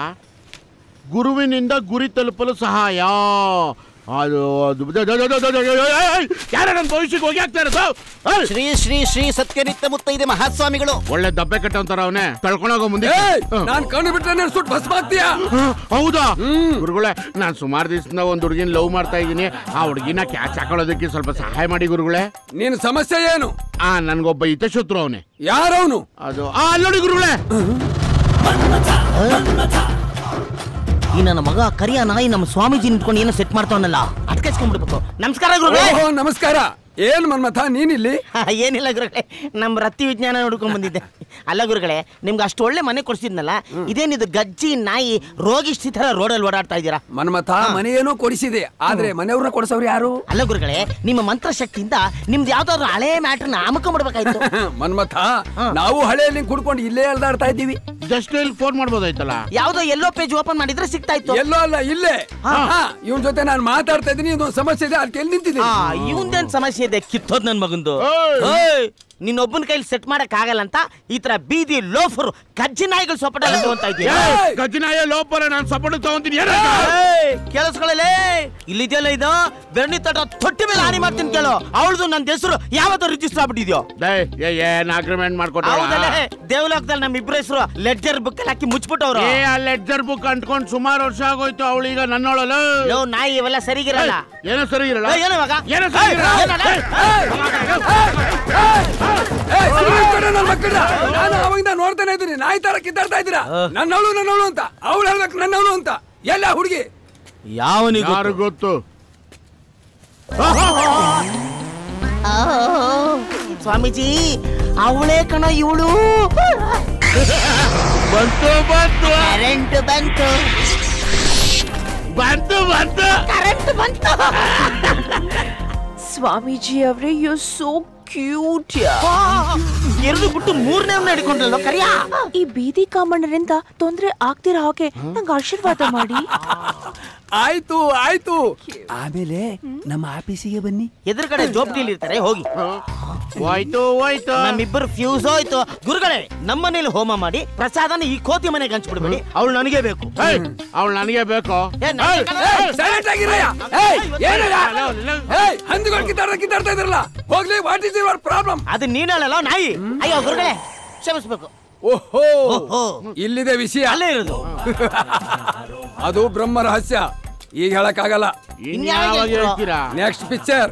ಗುರುವಿನಿಂದ ಗುರಿ ತಲುಪಲು ಸಹಾಯ. ಯಾರ ನನ್ನ ಭವಿಷ್ಯಕ್ಕೆ ಹೋಗಿ ಆಗ್ತಾ ಇರೋದು? ಶ್ರೀ ಶ್ರೀ ಶ್ರೀ ಸತ್ಯನಿತ್ಯ ಮುತ್ತೈದೆ ಮಹಾಸ್ವಾಮಿಗಳು. ಒಳ್ಳೆ ದಬ್ಬೆ ಕಟ್ಟಂತಾರ ಅವನೇ ತಳ್ಕೊಂಡೋಗೋ ಮುಂದೆ. ನಾನ್ ಕಣ್ಣು ಬಿಟ್ರೆ ಸುಟ್ಟು ಭಸ್ಮಾಗ್ತೀಯ. ಹೌದಾ ಗುರುಗಳೇ, ನಾನ್ ಸುಮಾರು ದಿವಸದಿಂದ ಒಂದ್ ಹುಡುಗಿನ ಲವ್ ಮಾಡ್ತಾ ಇದ್ದೀನಿ. ಆ ಹುಡುಗಿನ ಕ್ಯಾಚ್ ಹಾಕೊಳ್ಳೋದಕ್ಕೆ ಸ್ವಲ್ಪ ಸಹಾಯ ಮಾಡಿ ಗುರುಗಳೇ. ನಿನ್ ಸಮಸ್ಯೆ ಏನು? ನನ್ಗೊಬ್ಬ ಹಿತಶತ್ರು ಅವನೇ. ಯಾರವನು? ಅದು ಅಲ್ಲೋಡಿ ಗುರುಗಳೇ. ಈ ನನ್ನ ಮಗ ಕರಿಯ ನಾಯಿ ನಮ್ಮ ಸ್ವಾಮೀಜಿ ನಿಂತ್ಕೊಂಡು ಏನೋ ಸೆಟ್ ಮಾಡ್ತಾವನಲ್ಲ, ಅಟ್ಕಾಯಿಸ್ಕೊಂಡ್ಬಿಡ್ಬೇಕು. ನಮಸ್ಕಾರ ಗುರುಗಳೇ. ನಮಸ್ಕಾರ. ಏನ್ ಮನ್ಮಥ ನೀನಿಲ್ಲಿ? ಏನಿಲ್ಲ ಗುರುಗಳೇ, ನಮ್ಮ ರತ್ತಿ ವಿಜ್ಞಾನ ನೋಡ್ಕೊಂಡ್ ಬಂದಿದ್ದೆ. ಅಲ್ಲ ಗುರುಗಳೇ, ನಿಮ್ಗೆ ಅಷ್ಟು ಒಳ್ಳೆ ಮನೆ ಕೊಡಿಸಿದ್ನಲ್ಲ, ಇದೇನಿದು ಗಜ್ಜಿ ನಾಯಿ ರೋಗಿಷ್ಠಿ ತರ ರೋಡಲ್ಲಿ ಓಡಾಡ್ತಾ ಇದ್ದೀರಾ? ಮನ್ಮಥ ಮನೆ ಏನೋ ಕೊಡಿಸಿದೆ, ಆದ್ರೆ ಮನೆಯವ್ರನ್ನ ಕೊಡಿಸೋರು ಯಾರು? ಅಲ್ಲ ಗುರುಗಳೇ, ನಿಮ್ಮ ಮಂತ್ರ ಶಕ್ತಿಯಿಂದ ನಿಮ್ದು ಯಾವ್ದಾದ್ರು ಹಳೆ ಮ್ಯಾಟ್ರನ್ನ ಅಮಕೊಂಡ್ಬಿಡ್ಬೇಕಾಯ್ತು. ಮನ್ಮಥ ನಾವು ಹಳೆಯಲ್ಲಿ ಕುಡ್ಕೊಂಡು ಇಲ್ಲೇ ಅಲ್ದಾಡ್ತಾ ಇದ್ದೀವಿ. ಜಸ್ಟ್ ಇಲ್ಲಿ ಫೋನ್ ಮಾಡ್ಬೋದಾಯ್ತಲ್ಲ. ಯಾವ್ದೋ ಎಲ್ಲೋ ಪೇಜ್ ಓಪನ್ ಮಾಡಿದ್ರೆ ಸಿಗ್ತಾ ಇತ್ತು. ಎಲ್ಲೋ ಅಲ್ಲ, ಇಲ್ಲೇ. ಇವನ್ ಜೊತೆ ನಾನು ಮಾತಾಡ್ತಾ ಇದ್ದೀನಿ, ಇದೊಂದು ಸಮಸ್ಯೆ ಇದೆ, ಅದಕ್ಕೆ ಎಲ್ಲಿ ನಿಂತಿದ್ದೀನಿ. ಇವಂದೇನ್ ಸಮಸ್ಯೆ ಇದೆ? ಕಿತ್ತೋದ್ ನನ್ ಮಗಂದು. ನಿನ್ನೊಬ್ಬನ ಕೈಲಿ ಸೆಟ್ ಮಾಡಕ್ ಆಗಲ್ಲ ಅಂತ ಈ ತರ ಬೀದಿ ಲೋಫರ್ ಗಜ್ಜಿ ನಾಯಿಗಳು ಸಪೋಟ ತಗೊಂತ ಇದ್ದೀನಿ. ಗಜ್ಜಿ ನಾಯಿ ಲೋಫರ್ ನಾನು ಸಪೋಟ ತಗೊಂತೀನಿ. ಕೇಳಿಸ್ಕೊಳ್ಳಲೇ, ಇಲ್ಲಿದೆಯಲ್ಲ ಇದು ಬೆಣ್ಣಿ ತಟ ತೊಟ್ಟಿ ಮೇಲೆ ಹಾನಿ ಮಾಡ್ತೀನಿ ಕೇಳು. ಅವಳದು ನನ್ನ ಹೆಸರು ಯಾವತ್ತೂ ರಿಜಿಸ್ಟರ್ ಆಗ್ಬಿಟ್ಟಿದ್ಯೋ? ಏನ್ ಅಗ್ರಿಮೆಂಟ್ ಮಾಡ್ಕೊಟ್ಟ? ದೇವಲೋಕದಲ್ಲಿ ನಮ್ಮ ಇಬ್ಬರ ಹೆಸರು ಲೆಡ್ಜರ್ ಬುಕ್ ಅಲ್ಲಿ ಹಾಕಿ ಮುಚ್ಬಿಟ್ಟವ್ರು. ಆ ಲೆಡ್ಜರ್ ಬುಕ್ ಅಂಟ್ಕೊಂಡು ಸುಮಾರು ವರ್ಷ ಆಗೋಯ್ತು. ಅವಳೀಗ ನನ್ನೋಳಲ್ಲ. ನಾಯಿ ಇವೆಲ್ಲ ಸರಿಗಿರಲ್ಲ. ಏನೋ ಸರಿಗಿರಲ್ಲ. ಏನೋ ಇವಾಗ ಏನೋ ಸರಿಗಿರಲ್ಲ. ನಾನು ಅವಾಗಿಂದ ನೋಡ್ತಾನೆ ಇದ್ದೀನಿ, ನಾಯಿ ತರ ಕಿತ್ತಾಡ್ತಾ ಇದ್ದೀರಾ. ನನ್ನವಳು ಅಂತ ಅವಳು ಹೇಳ್ಬೇಕು, ನನ್ನವಳು ಅಂತ. ಎಲ್ಲ ಹುಡುಗಿ ಯಾವನಿಗೆ ಯಾರು ಗೊತ್ತು? ಸ್ವಾಮೀಜಿ ಅವಳೇ ಕಣ ಇವಳು. ಬಂತು ಬಂತು ಕರೆಂಟ್ ಬಂತು ಬಂತು ಬಂತು ಕರೆಂಟ್ ಬಂತು. ಸ್ವಾಮೀಜಿ ಅವರೇ, ಯು ಸೋ ಕ್ಯೂಟ್. ಎರಡು ಬಿಟ್ಟು ಮೂರನೇ ಹಿಡ್ಕೊಂಡ್ರಲ್ವ ಕರಿಯ. ಈ ಬೀದಿ ಕಾಮಣ್ಣರಿಂದ ತೊಂದ್ರೆ ಆಗ್ತಿರೋ ಹಾಗೆ ನಂಗೆ ಆಶೀರ್ವಾದ ಮಾಡಿ. ಆಯ್ತು ಆಯ್ತು, ಆಮೇಲೆ ನಮ್ಮ ಆಫೀಸಿಗೆ ಬನ್ನಿ. ಎದುರುಗಡೆ ಜೋಬ್ಟಿಲಿ ಇರ್ತಾರೆ, ಹೋಗಿ. ಹೋಯ್ತು ಹೋಯ್ತು, ನಮ್ಮಿಬ್ಬರು ಫ್ಯೂಸ್ ಹೋಯ್ತು. ಗುರುಗಳೇ, ನಮ್ಮನೇಲಿ ಹೋಮ ಮಾಡಿ ಪ್ರಸಾದನ ಈ ಕೋತಿ ಮನೆಗೆ ಹಂಚ್ಬಿಡ್ಬೇಡಿ. ಅವಳು ನನಗೆ ಬೇಕು. ಅವಳು ನನಗೆ ಬೇಕು. ಹಂದಿಗಳು ಕಿತ್ತಾಡ್ತಾ ಇದ್ರಲ್ಲ, ಹೋಗ್ಲಿ. What is your problem? ಅದು ನೀನಲ್ಲ ನಾಯಿ. ಅಯ್ಯೋ ಗುರುಗಳೇ, ಕ್ಷಮಿಸ್ಬೇಕು. ಓಹೋ, ಇಲ್ಲಿದೆ ವಿಷಯ. ಅಲ್ಲೇ ಇರೋದು ಅದು ಬ್ರಹ್ಮ ರಹಸ್ಯ, ಈಗ ಹೇಳಕ್ಕಾಗಲ್ಲ. Next picture.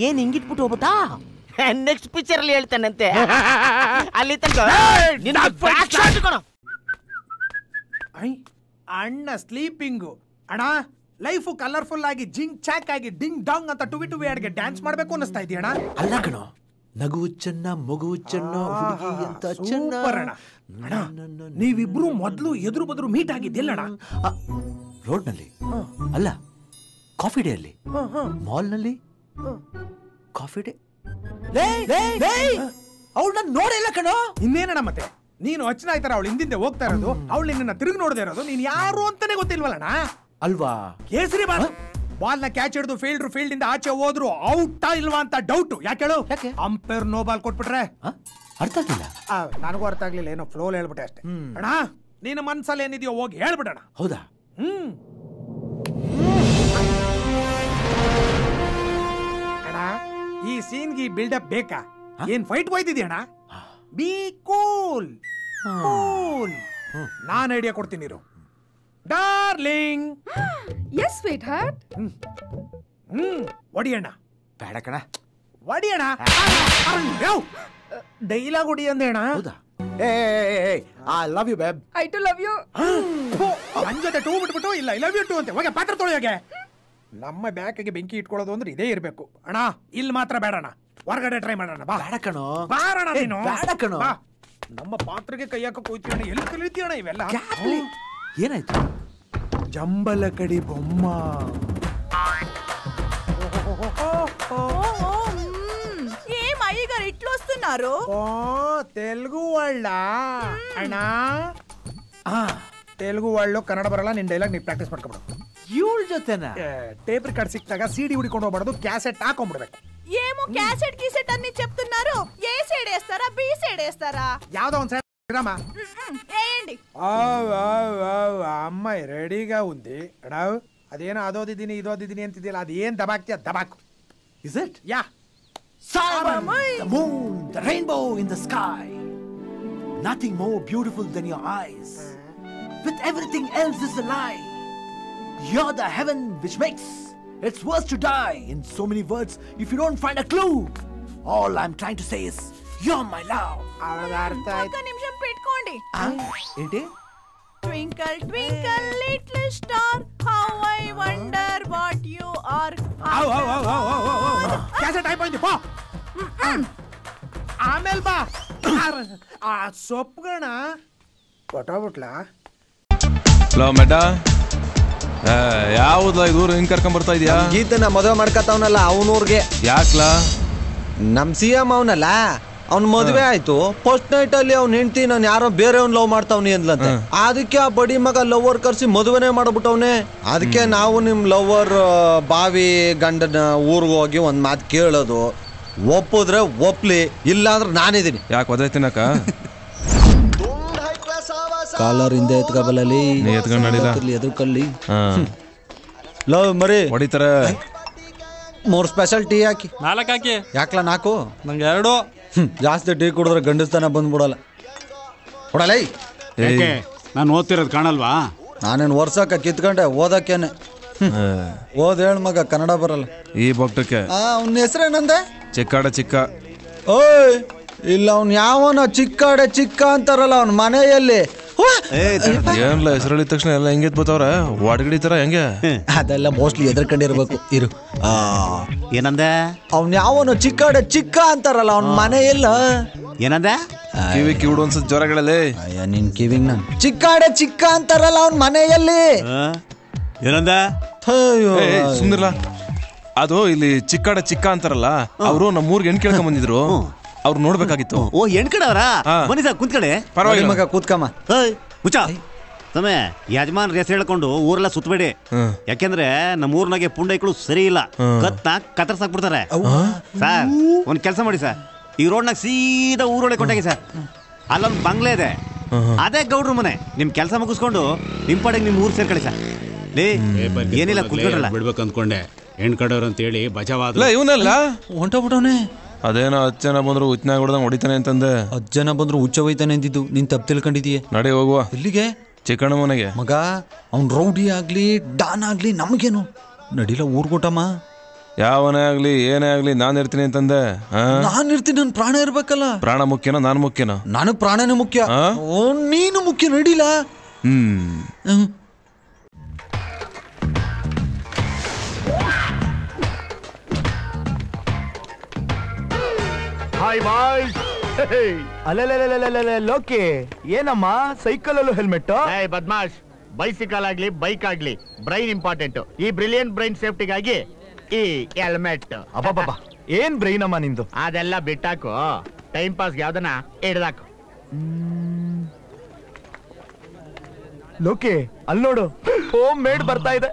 ಏನ್ ಹಿಂಗಿಟ್ಬಿಟ್ಟು ಹೋಗ್ಬಿಟ್ಟಾ? ನೆಕ್ಸ್ಟ್ ಪಿಕ್ಚರ್ ಅಲ್ಲಿ ಹೇಳ್ತಾನಂತೆ. ಅಲ್ಲಿ ತನಕ ಅಣ್ಣ ಸ್ಲೀಪಿಂಗು. ಅಣ್ಣ ಲೈಫ್ ಕಲರ್ಫುಲ್ ಆಗಿ ಜಿಂಗ್ ಚಾಕ್ ಆಗಿ ಡಿಂಗ್ ಡಾಂಗ್ ಅಂತ ಟುವಿ ಟುವಿ ಅಡ್ಗೆ ಡ್ಯಾನ್ಸ್ ಮಾಡ್ಬೇಕು ಅನ್ನಿಸ್ತಾ ಇದೆಯಣ್ಣ. ಅಲ್ಲ ಕಣೋ, ನಗುವು ಚೆನ್ನ ಮಗುವು ಚೆನ್ನ ಹುಡುಗಿ ಅಂತ ಚೆನ್ನ. ಅಣ್ಣ ನೀವಿಬ್ರು ಮೊದ್ಲು ಎದುರು ಬದ್ರು ಮೀಟ್ ಆಗಿದ್ದಿಲ್ಲಣ್ಣ. ರೋಡ್ ನಲ್ಲಿ ಅಲ್ಲ, ಕಾಫಿ ಡೇ ಅಲ್ಲಿ, ಮಾಲ್ ನಲ್ಲಿ ಕಾಫಿ ಡೇ. ಅವಳು ನಾನು ನೋಡಿಲ್ಲ ಕಣೋ. ಇನ್ನೇನಣ್ಣ ಮತ್ತೆ ನೀನು ಅಚ್ಚನ ಆಯ್ತಾರ ಅವಳು ಹಿಂದಿಂದೆ ಹೋಗ್ತಾ ಇರೋದು, ಅವಳು ನಿನ್ನ ತಿರುಗಿ ನೋಡದೆ ಇರೋದು, ನೀನ್ ಯಾರು ಅಂತಾನೆ ಗೊತ್ತಿಲ್ವಲ್ಲಣ್ಣ. ಅಲ್ವಾ? ಕೇಸರಿ ಬಾಲ್ ನ ಕ್ಯಾಚ್ ಹಿಡಿದು ಫೀಲ್ಡ್ ಇಂದ ಆಚೆ ಹೋದ್ರು ಔಟಾ ಇಲ್ವಾ ಅಂತ ಡೌಟ್. ಯಾಕೆ ಹೇಳು? ಅಂಪೈರ್ ನೋ ಬಾಲ್ ಕೊಟ್ಬಿಟ್ರೆ ಅರ್ಥ ಆಗ್ಲಿಲ್ಲ. ನನಗೂ ಅರ್ಥ ಆಗ್ಲಿಲ್ಲ, ಏನೋ ಫ್ಲೋಲ್ ಹೇಳ್ಬಿಟ್ಟೆ ಅಷ್ಟೇ. ಅಣ್ಣ ನಿನ್ನ ಮನ್ಸಲ್ಲಿ ಏನಿದೆಯೋ ಹೋಗಿ ಹೇಳ್ಬಿಡಣ. ಹೌದಾ? ಅಣ್ಣ ಈ ಸೀನ್ಗೆ ಬಿಲ್ಡಪ್ ಬೇಕಾ? ಏನ್ ಫೈಟ್ ಹೋಯ್ತಿದ್ಯಣ್ಣ? Be cool cool. ನಾನು ಐಡಿಯಾ ಕೊಡ್ತೀನಿ ಇರು. ಡಾರ್ಲಿಂಗ್. Yes sweetheart. ಒಡಿಯಣ್ಣ. ಬೇಡ ಕಣ. ಒಡಿಯಣ್ಣ. ಡೈಲಾಗ್ ಹೊಡಿ ಅಂದೇಣ. ಹೌದಾ? I love you babe. I too love you. ನನ್ ಜೊತೆ ಟೂ ಬಿಟ್ಬಿಟ್ಟು ಇಲ್ಲ ಐ ಲವ್ ಯು ಟೂ ಅಂತ ಹೋಗಿ ಪಾತ್ರ ತೊಳೆಯೋಗೆ. ನಮ್ಮ ಬ್ಯಾಕಿಗೆ ಬೆಂಕಿ ಇಟ್ಕೊಳ್ಳೋದು ಅಂದ್ರೆ ಇದೇ ಇರ್ಬೇಕು. ಅಣ್ಣ ಇಲ್ಲಿ ಮಾತ್ರ ಬೇಡಣ್ಣ, ಹೊರಗಡೆ ಟ್ರೈ ಮಾಡೋಣ. ಬಾ. ಬೇಡ ಕಣೋ. ಬಾರಣ ನೀನು. ಬೇಡ ಕಣೋ. ನಮ್ಮ ಪಾತ್ರಕ್ಕೆ ಕೈ ಹಾಕಕ್ ಹೋಯ್ತೀಯಣ್ಣ. ಎಲ್ಲಿ ಕಲಿತೀಯಣ್ಣ ಇವೆಲ್ಲ? ಏನಾಯ್ತು? ಜಂಬಲ ಕಡಿ ಬೊಮ್ಮ. ఏం అయ్యగారు ఇట్లా వస్తున్నారు? తెలుగు వాళ్ళ అಣ್ಣ. తెలుగు వాళ్ళు కన్నడ బరಲ್ಲ. ನಿನ್ ಡೈಲಾಗ್ ನೀ ಪ್ರಾಕ್ಟೀಸ್ ಮಾಡ್ಕೊಬಿಡು. ಇವಳ ಜೊತೆನಾ? ಟೇಪ್ ರಿಕಾರ್ಡ್ ಸಿಕ್ತಾಗ ಸಿಡಿ ಹುಡಿಕೊಂಡು ಹೋಗ್ಬಾರ್ದು, ಕ್ಯಾಸೆಟ್ ಹಾಕೊಂಡ್ಬಿಡ್ಬೇಕು. ఏమో క్యాసెట్ గీసెట్ అని చెప్తున్నారు. ఏ సైడ్ వేస్తారా, బి సైడ్ వేస్తారా? యావదో ಒಂದು సైడ్ రామా. వేయండి. అమ్మాయి రెడీగా ఉంది. ಅದೇನೋ ಅದೋದಿದ್ದೀನಿ ಇದೋದಿದ್ದೀನಿ ಅಂತಿದ್ದಿಲ್ಲ, ಅದೇನ್ ದಬಾಕ್ತಿಯ ದಬಾಕು. Is it? Yeah. Simon, the moon, the rainbow in the sky. Nothing more beautiful than your eyes. With everything else is a lie. You're the heaven which makes it's worse to die. In so many words, if you don't find a clue, all I'm trying to say is you're my love. ఒక్క నిమిషం పెట్టుకోండి. ఏంటి? Twinkle twinkle little star, how I wonder what you are. Cassette అయిపోయింది పో. ಆಮೇಲೆ ಬಾ. ಆ ಸೊಪ್ಪುಗಣ ಕೊಟ್ಟೋಗ್ಬಿಟ್ಲಾ? ಹಲೋ ಮೆಡ್ಡ, ಯಾವ್ದು ಇದು ಹಿಂಗ್ ಕರ್ಕೊಂಡ್ ಬರ್ತಾ ಇದೀಯಾ? ಗೀತನ ಮದುವೆ ಮಾಡ್ಕತ್ತವನಲ್ಲ ಅವನೂರ್ಗೆ. ಯಾಕ್ಲಾ? ನಮ್ CM ಅವನಲ್ಲ, ಅವ್ನ ಮದ್ವೆ ಆಯ್ತು. ಫಸ್ಟ್ ನೈಟ್ ಅಲ್ಲಿ ಅವ್ನ ಹೆಂಡತಿ ನಾನು ಯಾರೋ ಬೇರೆಯವ್ನ ಲವ್ ಮಾಡ್ತಾವ್ನಿ ಅಂದ್ಲಂತೆ. ಅದಕ್ಕೆ ಆ ಬಡಿ ಮಗ ಲವರ್ ಕರ್ಸಿ ಮದುವೆನೇ ಮಾಡ್ಬಿಟ್ಟವ್ನೆ. ಅದಕ್ಕೆ ನಾವು ನಿಮ್ ಲವರ್ ಬಾವಿ ಗಂಡನ ಊರ್ಗ್ ಹೋಗಿ ಒಂದ್ ಮಾತು ಕೇಳೋದು, ಒಪ್ಪಿದ್ರೆ ಒಪ್ಲಿ, ಇಲ್ಲ ಅಂದ್ರೆ ನಾನಿದ್ದೀನಿ. ಯಾಕೆ ಒದೆ ತಿನ್ನಕ? ಕಾಲರ್ ಹಿಂದೆ ಎತ್ಕಬಲ್ಲಲ್ಲಿ ಎತ್ಕೊಂಡ್ ನಡಿಲ್ಲ ಎದುರ್ಕಲ್ಲಿ ಲವ್ ಮರಿ ಹೊಡಿತಾರೆ. 3 ಸ್ಪೆಷಲ್ ಟೀ ಹಾಕಿ. 4 ಹಾಕಿ. ಯಾಕ್ಲ 4? ನಂಗೆ 2. ಜಾಸ್ತಿ ಟೀ ಕುಡಿದ್ರೆ ಗಂಡಸ್ತಾನ ಬಂದ್ಬಿಡಲ್ಲ. ಕೊಡಲ್ಲ. ನಾನು ಓದ್ತಿರೋದು ಕಾಣಲ್ವಾ? ನಾನೇನು ವರ್ಷಕ್ಕ ಕಿತ್ಕೊಂಡೆ ಓದಕ್ಕೇನೆ. ಓದ್ ಹೇಳ್ ಮಗ, ಕನ್ನಡ ಬರಲ್ಲ. ಈ ಬೊಟ್ಟಕ್ಕೆ ಅವ್ನ ಹೆಸರೇನಂದೆ? ಚಿಕ್ಕಾಡ ಚಿಕ್ಕ. ಓಯ್ ಇಲ್ಲ, ಅವ್ನ್ ಯಾವನ ಚಿಕ್ಕಾಡೆ ಚಿಕ್ಕ ಅಂತಾರಲ್ಲ ಅವ್ನ ಮನೆಯಲ್ಲಿ. ಏನ್ಲ ಹೆಸರು ಹೇಳಿದ ತಕ್ಷಣ ಎಲ್ಲ ಹೆಂಗೆ ಎತ್ಬೋತವ್ರ ವಾಡ್ಗಿಡಿತಾರ ಹೆಂಗೆ? ಅದೆಲ್ಲ ಮೋಸ್ಟ್ಲಿ ಎದ್ರಕೊಂಡಿರ್ಬೇಕು. ಇರು, ಏನಂದೆ? ಅವ್ನ ಯಾವನ ಚಿಕ್ಕಾಡೆ ಚಿಕ್ಕ ಅಂತಾರಲ್ಲ ಅವ್ನ ಮನೆಯಲ್ಲ. ಏನಂದೆ? ಕಿವಿ ಕಿವಿಡು ಅನ್ಸತ್ ಜ್ವರಗಳಲ್ಲಿ. ಅಯ್ಯ ನಿನ್ ಕಿವಿಗ್ ನಾನು ಚಿಕ್ಕಾಡೆ ಚಿಕ್ಕ ಅಂತಾರಲ್ಲ ಅವ್ನ ಮನೆಯಲ್ಲಿ. ಏನಂದ? ಸುಮ್ನಿರ್ಲ. ಅದು ಇಲ್ಲಿ ಚಿಕ್ಕಾಡ ಚಿಕ್ಕ ಅಂತಾರಲ್ಲ, ಅವರು ನಮ್ಮೂರ್ಗೆ ಹೆಣ್ ಕೇಳ್ಕೊಂಡ್ ಬಂದಿದ್ರು. ಅವ್ರು ನೋಡ್ಬೇಕಾಗಿತ್ತು. ಓ ಹೆಣ್ಕಡವ್ರ? ಬನ್ನಿ ಸರ್ ಕುಂತ್ಕಡೆ. ಪರವಾಗಿಲ್ಲ ಮಗ ಕೂತ್ಕಮ್ಮ. ಮುಚ್ಚ ಸಮಯ ಯಜಮಾನ್ ಹೆಸರು ಹೇಳ್ಕೊಂಡು ಊರೆಲ್ಲ ಸುತ್ತಬೇಡಿ. ಯಾಕೆಂದ್ರೆ ನಮ್ಮ ಊರ್ನಾಗೆ ಪುಂಡೈಗಳು ಸರಿ ಇಲ್ಲ, ಕತ್ತರ್ಸಾಕ್ಬಿಡ್ತಾರೆ. ಸರ್ ಒಂದ್ ಕೆಲಸ ಮಾಡಿ ಸರ್, ಈ ರೋಡ್ನಾಗ ಸೀದಾ ಊರೊಳಗೆ ಕೊಂಡೋಗಿ ಸರ್, ಅಲ್ಲೊಂದು ಬಂಗ್ಲೆ ಇದೆ, ಅದೇ ಗೌಡ್ರ ಮನೆ. ನಿಮ್ ಕೆಲಸ ಮುಗಿಸ್ಕೊಂಡು ನಿಮ್ ಪಾಡಿಗೆ ನಿಮ್ ಊರ್ ಸೇರ್ಕೊಳ್ಳಿ ಸರ್. ಏನಿಲ್ಲ ಕುತ್ಕೊಂಡ್ರಲ್ಲ. ಬಿಡ್ಬೇಕು ಅಂದ್ಕೊಂಡೆ, ಹೆಣ್ ಕಡವ್ರ ಅಂತ ಹೇಳಿ ಬಚಾವಾದ. ಇವನಲ್ಲ ಹೊಂಟೋಗ್ಬಿಟ್ಟವನೆ. ಅದೇನೋ 10 ಜನ ಬಂದ್ರು ಹುಚ್ಚನಾಗ ಹೊಡೆದಂಗ್ ಹೊಡಿತಾನೆ ಅಂತಂದೆ. 10 ಜನ ಬಂದ್ರು ಹುಚ್ಚ ಹೋಯ್ತಾನೆ ಅಂದಿದ್ದು ನೀನ್ ತಪ್ಪು ತಿಳ್ಕೊಂಡಿದೀಯ. ನಡೆ ಹೋಗುವ. ಎಲ್ಲಿಗೆ? ಚಿಕ್ಕಣ್ಣ ಮನೆಗೆ. ಮಗ ಅವ್ನ್ ರೌಡಿ ಆಗ್ಲಿ ಡಾನ್ ಆಗ್ಲಿ ನಮ್ಗೇನು ನಡಿಲ್ಲ ಊರ್ಗೊಟ್ಟಮ್ಮ. ಯಾವನೇ ಆಗ್ಲಿ ಏನೇ ಆಗ್ಲಿ ನಾನ್ ಇರ್ತೀನಿ ಅಂತಂದೆ. ನಾನ್ ಇರ್ತೀನಿ, ನನ್ ಪ್ರಾಣ ಇರ್ಬೇಕಲ್ಲ. ಪ್ರಾಣ ಮುಖ್ಯನೋ ನಾನ್ ಮುಖ್ಯನೋ? ನನಗ್ ಪ್ರಾಣನೇ ಮುಖ್ಯ. ನೀನು ಮುಖ್ಯ, ನಡಿಲ್ಲ. Hi boys. ಅಲ್ಲೇ ಲೋಕಿ, ಏನಮ್ಮ ಸೈಕಲ್ ಅಲ್ಲೂ ಹೆಲ್ಮೆಟ್? ಬದ್ಮಾಶ್, ಬೈಸಿಕಲ್ ಆಗ್ಲಿ ಬೈಕ್ ಆಗ್ಲಿ ಬ್ರೈನ್ ಇಂಪಾರ್ಟೆಂಟ್. ಈ ಬ್ರಿಲಿಯಂಟ್ ಬ್ರೈನ್ ಸೇಫ್ಟಿಗಾಗಿ ಈ ಹೆಲ್ಮೆಟ್. ಅಬ್ಬಬ್ಬಾ, ಏನ್ ಬ್ರೈನ್ ಅಮ್ಮ ನಿಂದು? ಅದೆಲ್ಲ ಬಿಟ್ಟಾಕು, ಟೈಮ್ ಪಾಸ್ ಯಾವ್ದನ್ನ ಹಿಡ್ದಾಕು. ಲೋಕಿ ಅಲ್ಲಿ ನೋಡು, ಹೋಮ್ ಮೇಡ್ ಬರ್ತಾ ಇದೆ.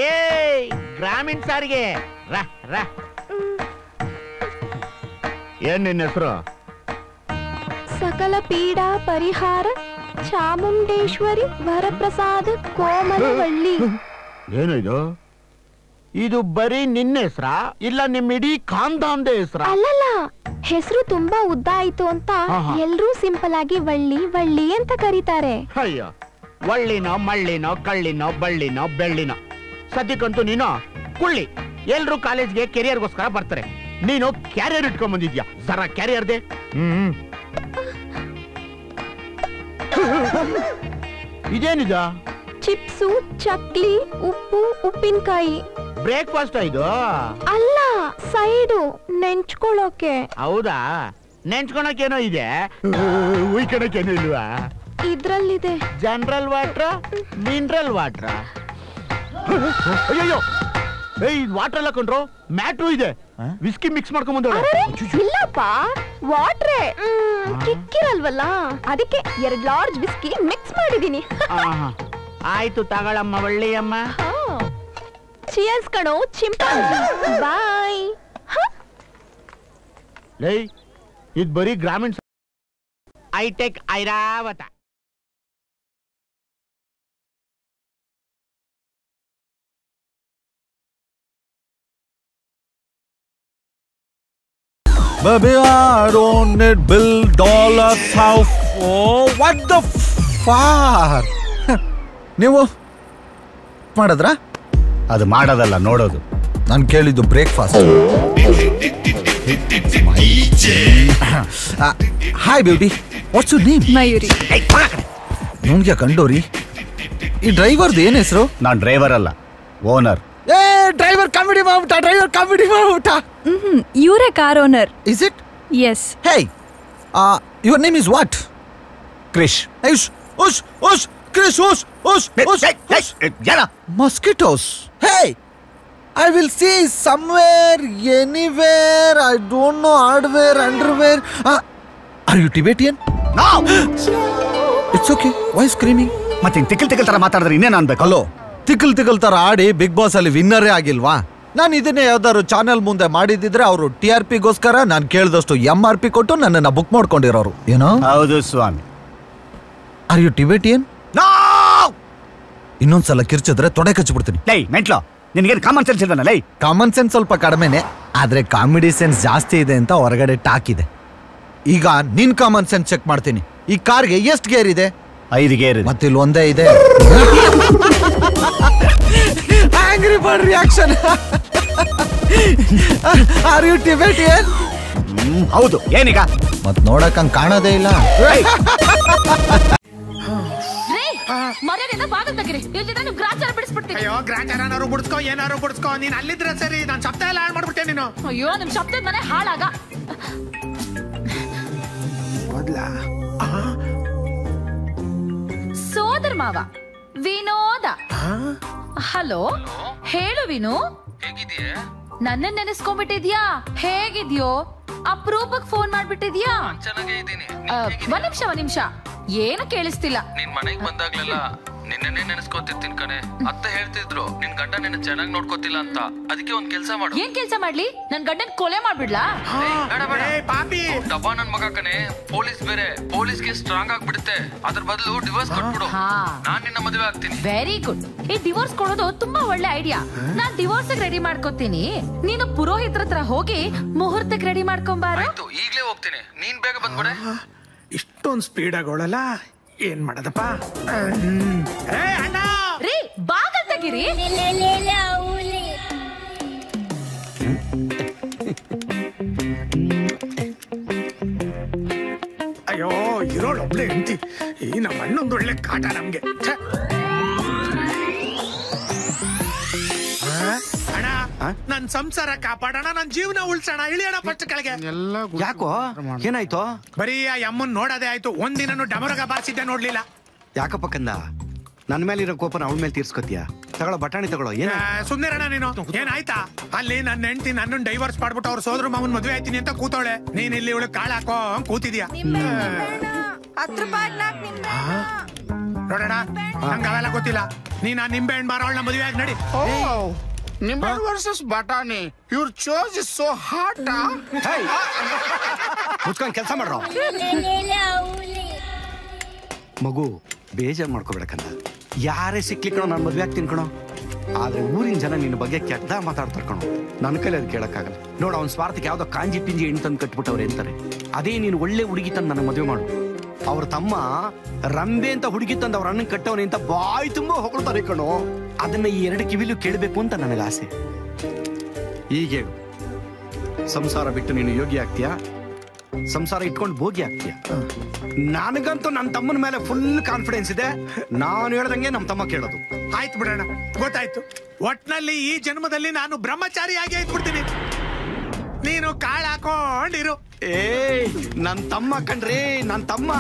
ಏ ಗ್ರಾಮೀಣ ಸಾರಿಗೆ ರಾ ರಾ. ಏನ್ ನಿನ್ನ ಹೆಸರು? ಸಕಲ ಪೀಡಾ ಪರಿಹಾರ ಚಾಮುಂಡೇಶ್ವರಿ ವರಪ್ರಸಾದ ಕೋಮಲವಳ್ಳಿ. ಏನು ಇದು? ಇದು ಬರೀ ನಿನ್ನ ಹೆಸರಾ ಇಲ್ಲ ನಿಮ್ಮ ಇಡೀ ಖಾನ್ದಾನ್ದೇ ಹೆಸರಾ? ಅಲ್ಲಲ್ಲ, ಹೆಸರು ತುಂಬಾ ಉದ್ದ ಆಯ್ತು ಅಂತ ಎಲ್ರೂ ಸಿಂಪಲ್ ಆಗಿ ವಳ್ಳಿ ವಳ್ಳಿ ಅಂತ ಕರೀತಾರೆ. ಅಯ್ಯೋ, ಒಳ್ಳಿನೋ ಮಳ್ಳಿನೋ ಕಳ್ಳಿನೋ ಬಳ್ಳಿನೋ ಬೆಳ್ಳಿನೋ, ಸದ್ಯಕ್ಕಂತೂ ನೀನು ಕುಳ್ಳಿ. ಎಲ್ರು ಕಾಲೇಜ್ಗೆ ಕೆರಿಯರ್ಗೋಸ್ಕರ ಬರ್ತಾರೆ, ನೀನು ಕ್ಯಾರಿಯರ್ ಇಟ್ಕೊಂಡ್ ಬಂದಿದ್ಯಾ. ಸರ ಕ್ಯಾರಿಯರ್ದೆ. ಇದೇನಿದ? ಚಿಪ್ಸು, ಚಕ್ಲಿ, ಉಪ್ಪು, ಉಪ್ಪಿನಕಾಯಿ. ಬ್ರೇಕ್ಫಾಸ್ಟ್ ಇದು? ಅಲ್ಲ, ಸೈಡು ನೆಂಚ್ಕೊಳ್ಳೋಕೆ. ಹೌದಾ? ನೆಂಚ್ಕೊಳಕೇನೋ ಇದೆ, ಉಯ್ಕೊಳಕೇನೋ ಇಲ್ವಾ? ಇದ್ರಲ್ಲಿದೆ. ಜನರಲ್ ವಾಟ್ರ ಮಿನರಲ್ ವಾಟ್ರ? ಅಯ್ಯೋ, ವಾಟರ್ ಎಲ್ಲ ಕೊಂಡ್ರು ಮ್ಯಾಟ್ರು ಇದೆ, ವಿಸ್ಕಿ ಮಿಕ್ಸ್ ಮಾಡ್ಕೊಂಡ್ ಬಂದವಳೆ. ಇಲ್ಲಪ್ಪ, ವಾಟ್ರೇ. ಕಿಕ್ಕಿರಲ್ವಲ್ಲ, ಅದಕ್ಕೆ 2 ಲಾರ್ಜ್ ವಿಸ್ಕಿ ಮಿಕ್ಸ್ ಮಾಡಿದೀನಿ. ಆಯ್ತು ತಗೊಳಮ್ಮ ಒಳ್ಳೆಯಮ್ಮ. ಚಿಯರ್ಸ್ ಕಣೋ ಚಿಂಪಾಂಜಿ. ಬಾಯ್. ಲೈ, ಇದ್ ಬರೀ ಗ್ರಾಮೀಣ hitech Airavata. Baby, I don't need bill, dollars, house. Oh, what the fuck? ನೀವು ಮಾಡಿದ್ರ? ಅದು ಮಾಡೋದಲ್ಲ, ನೋಡೋದು. ನಾನು ಕೇಳಿದ್ದು breakfast. Hi beauty, what's your name? Mayuri. ನೋಡ್ಗೆ ಕಂಡೋರಿ, ಈ ಡ್ರೈವರ್ದು ಏನು ಹೆಸರು? ನಾನು ಡ್ರೈವರ್ ಅಲ್ಲ, ಓನರ್. ಏ ಡ್ರೈವರ್ ಕಾಮಿಡಿ ಮಾಡ್ಬಿಟ್ಟ, ಡ್ರೈವರ್ ಕಾಮಿಡಿ ಮಾಡ್ಬಿಟ್ಟ. ಇವರೇ car owner. Is it? Yes. Hey, your name is what? Krish. ಉಶ್ ಉಶ್ ಉಶ್ ಕ್ರಿಶ್ ಉಶ್ ಉಶ್ ಉಶ್. ಯಾರ? Mosquitoes. Hey, I will see somewhere, anywhere, I don't know, hardware, underwear. Are you Tibetan? No! It's okay. Why screaming? ಮತ್ತೆ ತಿಕ್ಕಲ್ ತರ ಮಾತಾಡಿದ್ರೆ ಇನ್ನೇನು ಅನ್ಬೇಕು? ಹಲೋ, ತಿಕ್ಕಲ್ ತರ ಆಡಿ ಬಿಗ್ ಬಾಸ್ ಅಲ್ಲಿ ವಿನ್ನರೇ ಆಗಿಲ್ವಾ? ನಾನು ಇದನ್ನೇ ಯಾವ್ದಾದ್ರು ಚಾನೆಲ್ ಮುಂದೆ ಮಾಡಿದಿದ್ರೆ ಅವರು TRP ಗೋಸ್ಕರ ನಾನು ಕೇಳಿದಷ್ಟು MRP ಕೊಟ್ಟು ನನ್ನನ್ನ ಬುಕ್ ಮಾಡ್ಕೊಂಡಿರೋರು. ಏನೋ? ಹೌದು ಸ್ವಾಮಿ. Are you Tibetan? ನೋ! ಇನ್ನೊಂದ್ಸಲ ಕಿರ್ಚಿದ್ರೆ ತೊಡೆ ಕಚ್ಚಿಬಿಡ್ತೀನಿ. ಲೈ ಮೆಂಟ್ಲೋ, ನಿನಗೇನು ಕಾಮನ್ ಸೆನ್ಸ್ ಇಲ್ವನ? ಲೈ, ಕಾಮನ್ ಸೆನ್ಸ್ ಸ್ವಲ್ಪ ಕಡಿಮೆನೆ, ಆದ್ರೆ ಕಾಮಿಡಿ ಸೆನ್ಸ್ ಜಾಸ್ತಿ ಇದೆ ಅಂತ ಹೊರಗಡೆ ಟಾಕ್ ಇದೆ. ಈಗ ನಿನ್ ಕಾಮನ್ ಸೆನ್ಸ್ ಚೆಕ್ ಮಾಡ್ತೀನಿ. ಈ ಕಾರ್ಗೆ ಎಷ್ಟು ಗೇರ್ ಇದೆ? 5 ಗೇರ್ ಇದೆ. ಮತ್ತೆ ಇಲ್ಲಿ ಒಂದೇ ಇದೆ. Angry bird reaction. Are you Tibetan? ಹೌದು. ಏನೀಗ? ಮತ್ ನೋಡಕ್ ಹಂಗ್ ಕಾಣೋದೇ ಇಲ್ಲ. ಮರ್ಯಾದೆಯಿಂದ ಬಾಗಿಲು ತೆಗಿರಿ, ಇಲ್ದಿದ್ರೆ ನೀವು ಗ್ರಾಚಾರ ಬಿಡಿಸ್ಬಿಡ್ತೀನಿ. ಅಯ್ಯೋ, ಗ್ರಾಚಾರನಾರು ಬಿಡಿಸ್ಕೋ, ಏನಾರು ಬಿಡಿಸ್ಕೋ. ನೀನ್ ಅಲ್ಲಿದ್ರೆ ಸರಿ, ನಾನ್ ಶಬ್ದ ಎಲ್ಲ ಹಾಳು ಮಾಡ್ಬಿಟ್ಟೆ ನೀನು. ಅಯ್ಯೋ, ನಿಮ್ ಶಬ್ದದ ಮನೆ ಹಾಳಾಗ. ಸೋದರ ಮಾವ ವಿನೋದ. ಹಲೋ, ಹೇಳು ವಿನು. ನನ್ನ ನೆನೆಸ್ಕೊಂಡ್ಬಿಟ್ಟಿದ್ಯಾ? ಹೇಗಿದ್ಯೋ? ಅಪರೂಪಕ್ಕೆ ಫೋನ್ ಮಾಡ್ಬಿಟ್ಟಿದ್ಯಾ? ಒಂದ್ ನಿಮಿಷ, ಏನು ಕೇಳಿಸ್ತಿಲ್ಲ. ನಿನ್ ಮನೆಗ್ ಬಂದಾಗ್ಲೆಲ್ಲ ನಿನ್ನೇ ನೆನೆಸ್ಕೋತಿರ್ತೀನಿ ಕಣೆ. ಅತ್ತ ಹೇಳ್ತಿದ್ರು ನಿನ್ ಗಂಡ ನಿನ್ನ ಚೆನ್ನಾಗಿ ನೋಡ್ಕೋತಿಲ್ಲ ಅಂತ. ಅದಕ್ಕೆ ಒಂದ್ ಕೆಲ್ಸ ಮಾಡು. ಏನ್ ಕೆಲ್ಸ ಮಾಡ್ಲಿ? ನನ್ ಗಂಡನ್ ಕೊಲೆ ಮಾಡ್ಬಿಡ್ಲಾ? ಡಬ್ಬಾ ನನ್ ಮಗ ಕಣೆ. ಪೊಲೀಸ್ ಬೇರೆ, ಪೊಲೀಸ್ಗೆ ಸ್ಟ್ರಾಂಗ್ ಆಗ್ಬಿಡುತ್ತೆ. ಅದ್ರ ಬದಲು ಡಿವೋರ್ಸ್ ಕೊಟ್ಬಿಡು, ನಾನ್ ನಿನ್ನ ಮದುವೆ ಆಗ್ತೀನಿ. Very good. ಈ ಡಿವೋರ್ಸ್ ಕೊಡೋದು ತುಂಬಾ ಒಳ್ಳೆ ಐಡಿಯಾ. ನಾನ್ ಡಿವೋರ್ಸ್ ರೆಡಿ ಮಾಡ್ಕೋತೀನಿ, ನೀನು ಪುರೋಹಿತರ ಹತ್ರ ಹೋಗಿ ಮುಹೂರ್ತಕ್ಕೆ ರೆಡಿ ಮಾಡ್ಕೊಂಬಾರ. ಈಗ್ಲೇ ಹೋಗ್ತೀನಿ, ನೀನ್ ಬೇಗ ಬಂದ್ಬಿಡೆ. ಇಷ್ಟೊಂದು ಸ್ಪೀಡ್ ಆಗೋಳಲ್ಲ, ಏನ್ ಮಾಡೋದಪ್ಪ? ರೀ, ಬಾಗಲ್ ತೆಗಿರಿ. ಅಯ್ಯೋ, ಇರೋಳೊಬ್ಳೆ ಹೆಂಡ್ತಿ. ಈ ನಮ್ಮ ಅಣ್ಣೊಂದು ಒಳ್ಳೆ ಕಾಟ ನಮ್ಗೆ. ಅಣ್ಣ, ನನ್ ಸಂಸಾರ ಕಾಪಾಡೋಣ, ನನ್ ಜೀವನ ಉಳ್ಸೋಣ. ಇಳಿಯೋಣ ಫಸ್ಟ್ ಕೆಳಗೆ. ಯಾಕೋ, ಏನಾಯ್ತು? ಬರೀ ಆ ಅಮ್ಮನ್ ನೋಡೋದೇ ಆಯ್ತು. ಒಂದಿನನು ಡಮರಗ ಬಾರಿಸಿದ್ದೆ ನೋಡ್ಲಿಲ್ಲ. ಯಾಕಪ್ಪ ಕಂದ, ನನ್ನ ಮೇಲೆ ಇರೋ ಕೋಪನ ಅವಳ ಮೇಲೆ ತೀರ್ಸ್ಕೊತೀಯ? ತಗೊಳ್ಳೋ, ಬಟಾಣಿ ತಗೊಳ್ಳೋ. ಏನ ಸುಮ್ನಿರಣ್ಣ ನೀನು. ಏನಾಯ್ತಾ? ಅಲ್ಲಿ ನನ್ನ ಹೆಂಡತಿ ನನ್ನನ್ನು ಡೈವರ್ಸ್ ಮಾಡ್ಬಿಟ್ಟು ಅವ್ರ ಸೋದರ ಮಾವನ್ ಮದ್ವೆ ಆಯ್ತೀನಿ ಅಂತ ಕೂತವಳೆ. ನೀನ್ ಇಲ್ಲಿ ಇವಳು ಕಾಳ ಹಾಕೋ ಕೂತಿದ್ಯಾ? ನೋಡೋಣ, ನಂಗೆ ಅವೆಲ್ಲ ಗೊತ್ತಿಲ್ಲ. ನೀನ್ ಆ ನಿಂಬೆ ಹಣ್ಣು ಮಾರೋಳ್ನ ಮದುವೆ ಆಗಿ ನಡಿ. ನಿಂಬೆ ವರ್ಸಸ್ ಬಟಾಣಿ, your choice is so hot. ಮುಚ್ಕೊಂಡು ಕೆಲಸ ಮಾಡ್ರೋ. ಮಗು, ಬೇಜಾರು ಮಾಡ್ಕೋಬೇಡ ಕಂದ. ಯಾರೇ ಸಿಕ್ಲಿ ಕಣೋ, ನಾನು ಮದುವೆ ಆಗ್ತೀನಿ ಕಣೋ. ಆದ್ರೆ ಊರಿನ ಜನ ನಿನ್ನ ಬಗ್ಗೆ ಕೆಟ್ಟ ಮಾತಾಡ್ತಾರೆ ಕಣೋ. ನನ್ನ ಕೈಲಿ ಅದು ಕೇಳಕ್ಕಾಗಲ್ಲ. ನೋಡು, ಅವ್ನ ಸ್ವಾರ್ಥಕ್ಕೆ ಯಾವ್ದೋ ಕಾಂಜಿ ಪಿಂಜಿ ಹೆಣ್ಣು ತಂದು ಕಟ್ಬಿಟ್ಟವ್ರೆ ಅಂತಾರೆ. ಅದೇ ನೀನು ಒಳ್ಳೆ ಹುಡುಗಿ ತಂದು ನನ್ನ ಮದುವೆ ಮಾಡು. ಅವ್ರ ತಮ್ಮ ರಂಬೆ ಅಂತ ಹುಡುಗಿ ತಂದು ಅವ್ರ ಅಣ್ಣನ್ ಕಟ್ಟವನೆ ಅಂತ ಬಾಯಿ ತುಂಬಾ ಹೊಗಳ್ತಾರೆ ಕಣೋ. ಅದನ್ನ ಈ 2 ಕಿವಿಲು ಕೇಳಬೇಕು ಅಂತ ನನಗೆ ಆಸೆ. ಈಗ ಹೇಳು, ಸಂಸಾರ ಬಿಟ್ಟು ನೀನು ಯೋಗಿ ಆಗ್ತೀಯಾ, ಸಂಸಾರ ಇಟ್ಕೊಂಡು ಭೋಗಿ ಆಗ್ತೀಯಾ? ನನಗಂತೂ ನನ್ನ ತಮ್ಮನ ಮೇಲೆ ಫುಲ್ ಕಾನ್ಫಿಡೆನ್ಸ್ ಇದೆ. ನಾನು ಹೇಳ್ದಂಗೆ ನಮ್ಮ ತಮ್ಮ ಕೇಳೋದು. ಆಯ್ತು ಬಿಡೋಣ, ಗೊತ್ತಾಯ್ತು. ಒಟ್ನಲ್ಲಿ ಈ ಜನ್ಮದಲ್ಲಿ ನಾನು ಬ್ರಹ್ಮಚಾರಿ ಆಗಿ ಆಯ್ತು. ನೀನು ಕಾಳು ಹಾಕೊಂಡಿರು. ನನ್ ತಮ್ಮ ಕಣ್ರಿ, ನನ್ ತಮ್ಮ.